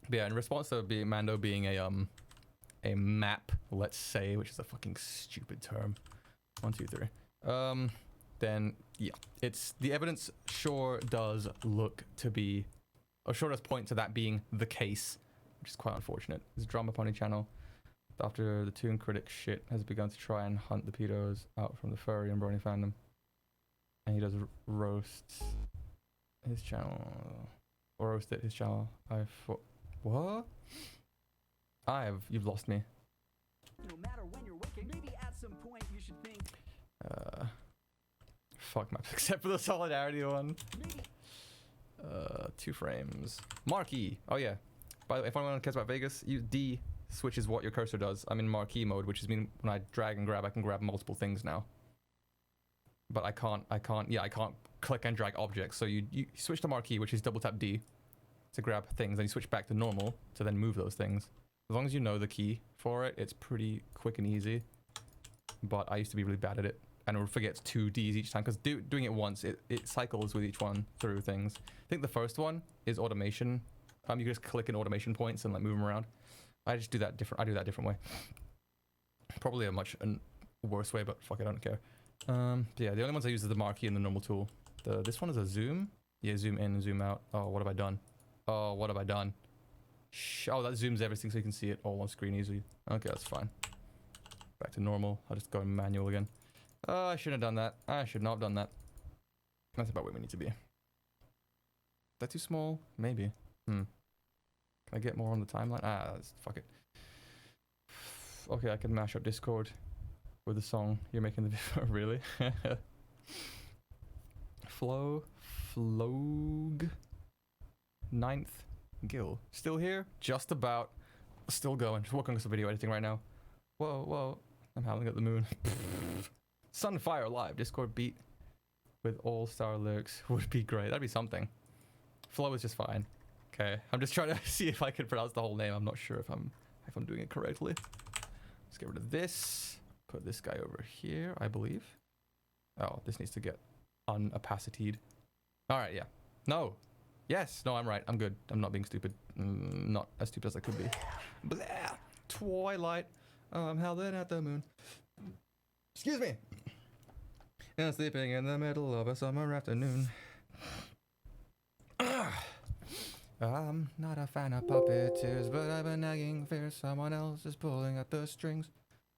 But yeah, in response to Mando being a map, let's say, which is a fucking stupid term. 1, 2, 3. Then yeah, it's the evidence sure does look to be, or sure does point to that being the case, which is quite unfortunate. This Drama Pony channel, after the Toon Critic shit, has begun to try and hunt the pedos out from the furry and brony fandom, and he does roasts his channel, or roasted his channel. What? You've lost me. No matter when you're waking, maybe at some point you should think. Fuck maps, except for the solidarity one. 2 frames. Marquee. Oh yeah. By the way, if anyone cares about Vegas, D switches what your cursor does. I'm in marquee mode, which means when I drag and grab, I can grab multiple things now. But I can't click and drag objects. So you switch to marquee, which is double tap D to grab things, and you switch back to normal to then move those things. As long as you know the key for it, it's pretty quick and easy. But I used to be really bad at it. and it forgets 2 Ds each time, because doing it once, it cycles with each one through things. I think the first one is automation. You can just click in automation points and like move them around. I just do that different. I do that a different way. Probably a much worse way, but fuck it, I don't care. Yeah, the only ones I use is the marquee and the normal tool. This one is a zoom. Yeah, zoom in and zoom out. Oh, what have I done? Oh, what have I done? Oh, that zooms everything so you can see it all on screen easily. Okay, that's fine. Back to normal. I'll just go in manual again. Oh, I shouldn't have done that. I should not have done that. That's about where we need to be. Is that too small? Maybe. Can I get more on the timeline? Fuck it. Okay, I can mash up Discord with the song you're making the video. Really? Flog 9th Gil. Still here? Just about. Still going. Just working on some video editing right now. Whoa. I'm howling at the moon. Sunfire Live. Discord beat with all-star lyrics would be great. That'd be something. Flow is just fine. Okay. I'm just trying to see if I can pronounce the whole name. I'm not sure if I'm doing it correctly. Let's get rid of this. Put this guy over here, I believe. Oh, this needs to get unopacitied. Alright, yeah. No. Yes. No, I'm right. I'm good. I'm not being stupid. Not as stupid as I could be. Blah. Twilight. I'm howling at the moon. Excuse me. And sleeping in the middle of a summer afternoon. I'm not a fan of puppeteers, but I've been nagging fear someone else is pulling at the strings.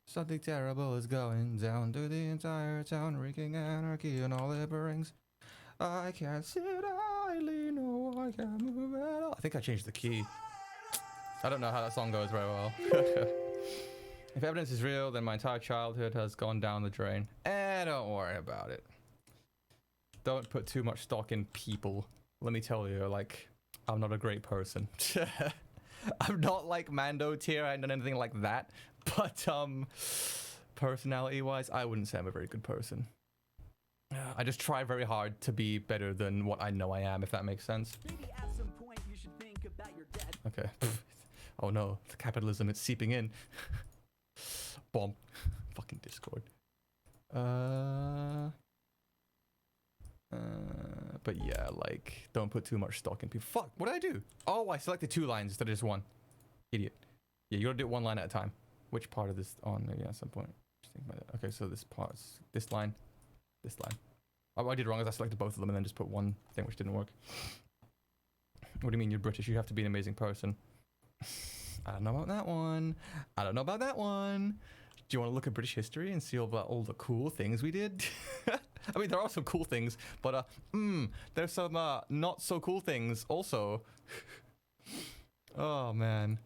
Something terrible is going down through the entire town, wreaking anarchy and all it brings. I can't sit idly, no, I can't move at all. I think I changed the key. I don't know how that song goes very well. If evidence is real, then my entire childhood has gone down the drain. Don't worry about it. Don't put too much stock in people. Let me tell you, like, I'm not a great person. I'm not like Mando tier, I haven't done anything like that. But, personality-wise, I wouldn't say I'm a very good person. I just try very hard to be better than what I know I am, if that makes sense. Maybe at some point you should think about your dead. Okay. Oh no, the capitalism, it's seeping in. Bomb. Fucking Discord. But yeah, like, don't put too much stock in people. Fuck, what did I do? Oh, I selected 2 lines instead of just 1. Idiot. Yeah, you gotta do it 1 line at a time. Which part of this on? Maybe at some point. Just think about it. Okay, so this part's this line. This line. What I did wrong is I selected both of them and then just put 1 thing which didn't work. What do you mean you're British? You have to be an amazing person. I don't know about that one. I don't know about that one. Do you want to look at British history and see all the cool things we did? I mean, there are some cool things, but there's some not so cool things also. Oh man.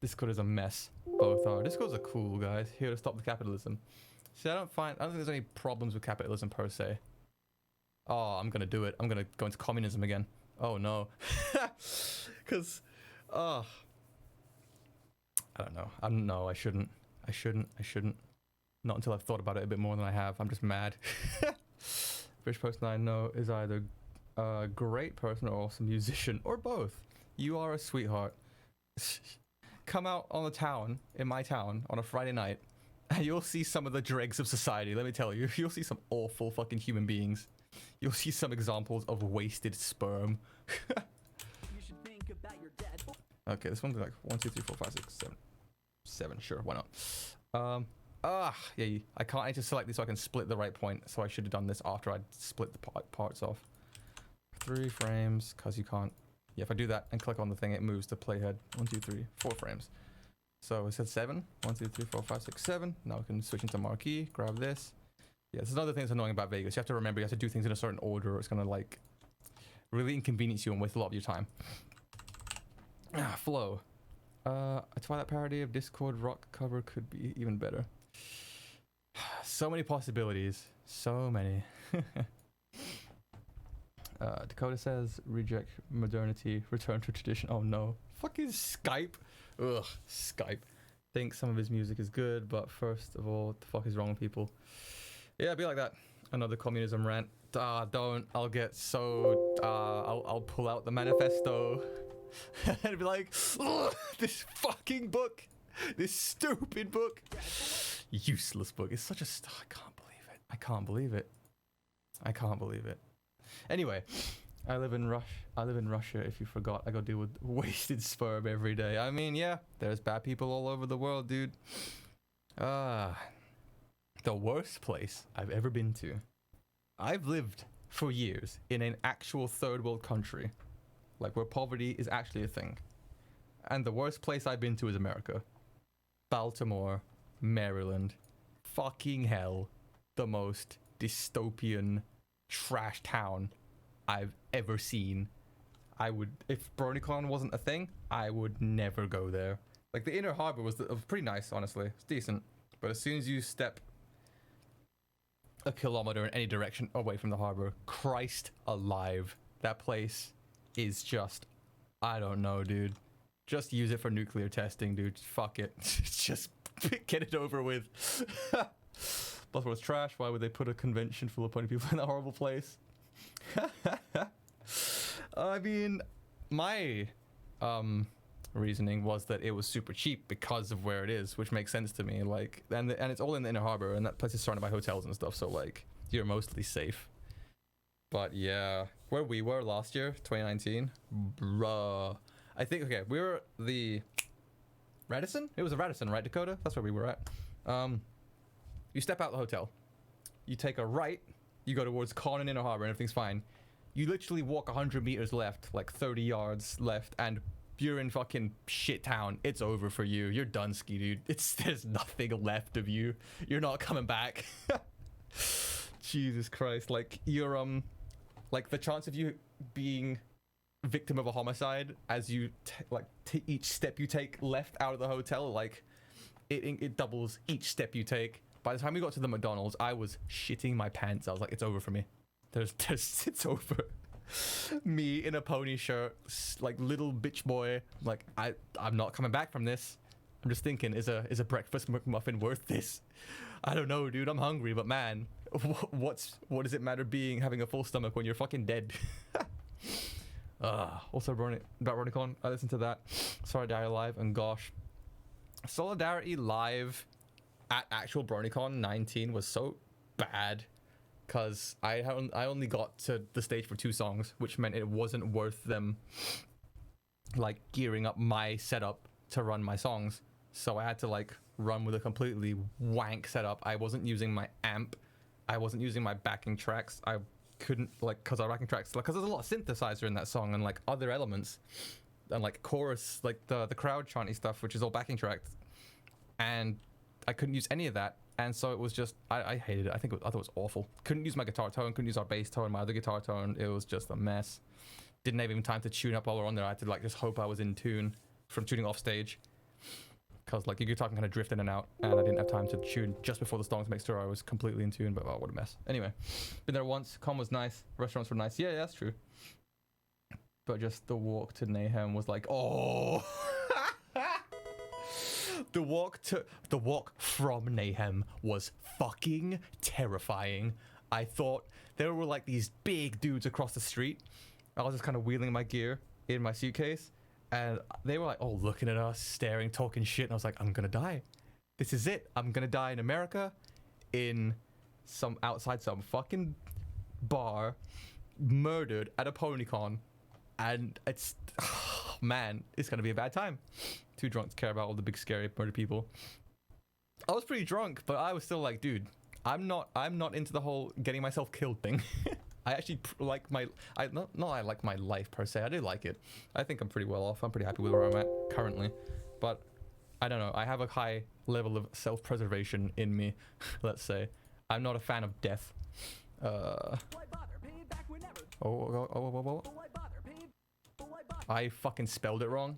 Discord is a mess. Both are. Discords are cool, guys. Here to stop the capitalism. See, I don't think there's any problems with capitalism per se. Oh, I'm gonna do it. I'm gonna go into communism again. Oh no. Because, I don't know. No, I shouldn't. I shouldn't. Not until I've thought about it a bit more than I have. I'm just mad. British person I know is either a great person or also a musician, or both. You are a sweetheart. Come out on the town, in my town, on a Friday night, and you'll see some of the dregs of society, let me tell you. You'll see some awful fucking human beings. You'll see some examples of wasted sperm. You should think about your dead. Okay, this one's like 1, 2, 3, 4, 5, 6, 7. 7, sure, why not? Yeah, I can't. I need to select this so I can split the right point. So I should have done this after I'd split the parts off. 3 frames, because you can't. Yeah, if I do that and click on the thing, it moves to playhead. 1, 2, 3, 4 frames. So it said 7. 1, 2, 3, 4, 5, 6, 7. Now we can switch into marquee, grab this. Yeah, this is another thing that's annoying about Vegas. You have to remember you have to do things in a certain order or it's going to like really inconvenience you and waste a lot of your time. Flow. A Twilight parody of Discord rock cover could be even better. So many possibilities. So many. Dakota says, reject modernity, return to tradition. Oh no. Fucking Skype. Ugh, Skype. Think some of his music is good, but first of all, what the fuck is wrong with people? Yeah, be like that. Another communism rant. Don't. I'll get so... I'll pull out the manifesto. And be like, this fucking book. This stupid book. Useless book. It's such a... I can't believe it. I can't believe it. I can't believe it. Anyway, I live in Russia, if you forgot. I gotta deal with wasted sperm every day. I mean, yeah, there's bad people all over the world, dude. The worst place I've ever been to. I've lived for years in an actual third world country, like where poverty is actually a thing. And the worst place I've been to is America. Baltimore, Maryland. Fucking hell. The most dystopian trash town I've ever seen. I would, if BronyCon wasn't a thing, I would never go there. Like the inner harbor was pretty nice, honestly. It's decent. But as soon as you step a kilometer in any direction away from the harbor, Christ alive, that place is just, I don't know, dude. Just use it for nuclear testing, dude. Fuck it. Just get it over with. Baltimore's trash. Why would they put a convention full of funny people in that horrible place? I mean, my reasoning was that it was super cheap because of where it is, which makes sense to me. Like, and it's all in the inner harbor, and that place is surrounded by hotels and stuff, so like you're mostly safe. But yeah, where we were last year, 2019, bruh. I think, okay, we were the Radisson? It was a Radisson, right, Dakota? That's where we were at. You step out the hotel. You take a right. You go towards Con and Inner Harbor and everything's fine. You literally walk 100 meters left, like 30 yards left, and you're in fucking shit town. It's over for you. You're done, ski, dude. There's nothing left of you. You're not coming back. Jesus Christ. Like, you're, like, the chance of you being victim of a homicide as you each step you take left out of the hotel, like it doubles each step you take. By the time we got to the McDonald's, I was shitting my pants. I was like, it's over for me. It's over. Me in a pony shirt, like little bitch boy, like I'm not coming back from this. I'm just thinking, is a breakfast McMuffin worth this? I don't know, dude. I'm hungry, but man, what does it matter having a full stomach when you're fucking dead? Also about BronyCon, I listened to that Solidarity Live, and gosh, Solidarity Live at actual BronyCon 19 was so bad because I only got to the stage for 2 songs, which meant it wasn't worth them like gearing up my setup to run my songs. So I had to like run with a completely wank setup. I wasn't using my amp. I wasn't using my backing tracks. I couldn't, like, because our backing tracks, like, because there's a lot of synthesizer in that song and like other elements and like chorus, like the crowd chanty stuff, which is all backing tracked, and I couldn't use any of that. And so it was just, I hated it. I thought it was awful. Couldn't use my guitar tone, couldn't use our bass tone, my other guitar tone. It was just a mess. Didn't have even time to tune up while we were on there. I had to like just hope I was in tune from tuning off stage, because like your guitar can kind of drift in and out, and I didn't have time to tune just before the song to make sure I was completely in tune. But oh, what a mess. Anyway, been there once. Con was nice. Restaurants were nice. Yeah, that's true. But just the walk to Mayhem was like, oh. The walk from Mayhem was fucking terrifying. I thought there were like these big dudes across the street. I was just kind of wheeling my gear in my suitcase, and they were like, oh, looking at us, staring, talking shit. And I was like, I'm gonna die. This is it. I'm gonna die in America, outside some fucking bar, murdered at a PonyCon, and it's, oh, man, it's gonna be a bad time. Too drunk to care about all the big scary murder people. I was pretty drunk, but I was still like, dude, I'm not into the whole getting myself killed thing. I actually like I like my life per se. I do like it. I think I'm pretty well off. I'm pretty happy with where I'm at currently. But I don't know. I have a high level of self-preservation in me, let's say. I'm not a fan of death. I fucking spelled it wrong.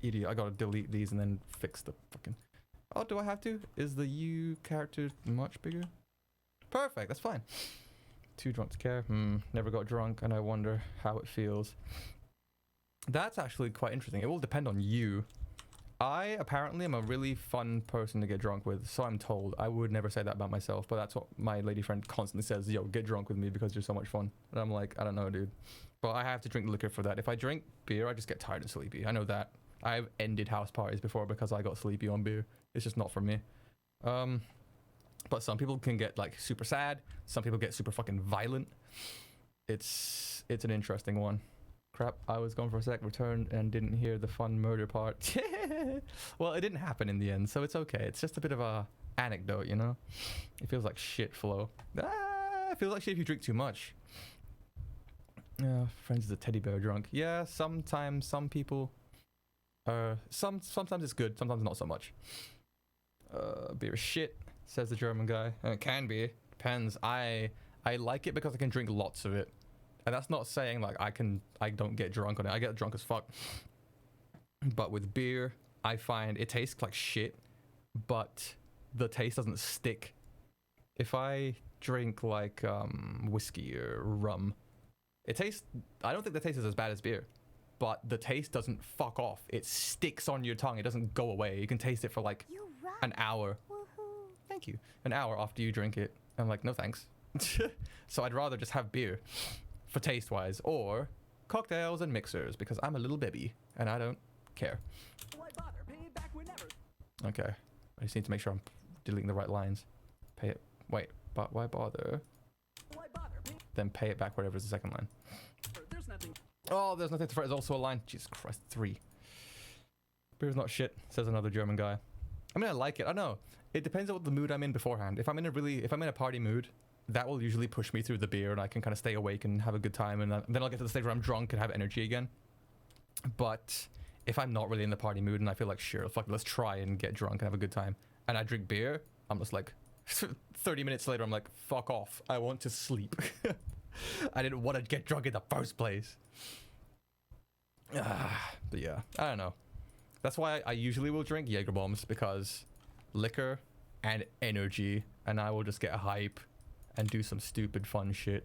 Idiot. I gotta delete these and then fix the fucking... Oh, do I have to? Is the U character much bigger? Perfect. That's fine. Too drunk to care. Never got drunk, and I wonder how it feels. That's actually quite interesting. It will depend on you. I apparently am a really fun person to get drunk with, so I'm told. I would never say that about myself, but that's what my lady friend constantly says. Yo, get drunk with me because you're so much fun. And I'm like, I don't know, dude. But I have to drink liquor for that. If I drink beer, I just get tired and sleepy. I know that. I've ended house parties before because I got sleepy on beer. It's just not for me. But some people can get like super sad. Some people get super fucking violent. It's an interesting one. Crap, I was gone for a sec, returned and didn't hear the fun murder part. Well, it didn't happen in the end, so it's okay. It's just a bit of a anecdote, you know? It feels like shit, Flo. It feels like shit if you drink too much. Friends is a teddy bear drunk. Yeah, sometimes some people sometimes it's good, sometimes not so much. Beer is shit, says the German guy. It can be. Depends. I like it because I can drink lots of it. And that's not saying like I don't get drunk on it. I get drunk as fuck. But with beer, I find it tastes like shit, but the taste doesn't stick. If I drink like whiskey or rum, I don't think the taste is as bad as beer, but the taste doesn't fuck off. It sticks on your tongue. It doesn't go away. You can taste it for like an hour. Woohoo. Thank you. An hour after you drink it. I'm like, no thanks. So I'd rather just have beer for taste wise, or cocktails and mixers, because I'm a little baby and I don't care. Why bother? Pay it back whenever. Okay. I just need to make sure I'm deleting the right lines. Pay it. Wait, but why bother? Why bother? Then pay it back whatever is the second line. There's nothing. Oh, there's nothing to for it is also a line. Jesus Christ, 3. Beer's not shit, says another German guy. I mean, I like it. I know. It depends on what the mood I'm in beforehand. If I'm in a party mood, that will usually push me through the beer and I can kind of stay awake and have a good time, and then I'll get to the stage where I'm drunk and have energy again. But if I'm not really in the party mood and I feel like, sure, fuck, let's try and get drunk and have a good time, and I drink beer, I'm just like 30 minutes later I'm like, fuck off, I want to sleep. I didn't want to get drunk in the first place. But yeah, I don't know. That's why I usually will drink Jaeger bombs, because liquor and energy, and I will just get hype and do some stupid fun shit.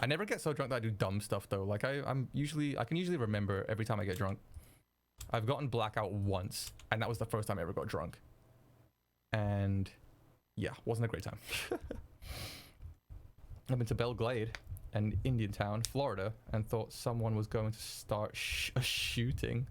I never get so drunk that I do dumb stuff though. Like I can usually remember every time I get drunk. I've gotten blackout once, and that was the first time I ever got drunk. And yeah, wasn't a great time. I've been to Belle Glade and Indian Town, Florida, and thought someone was going to start a shooting.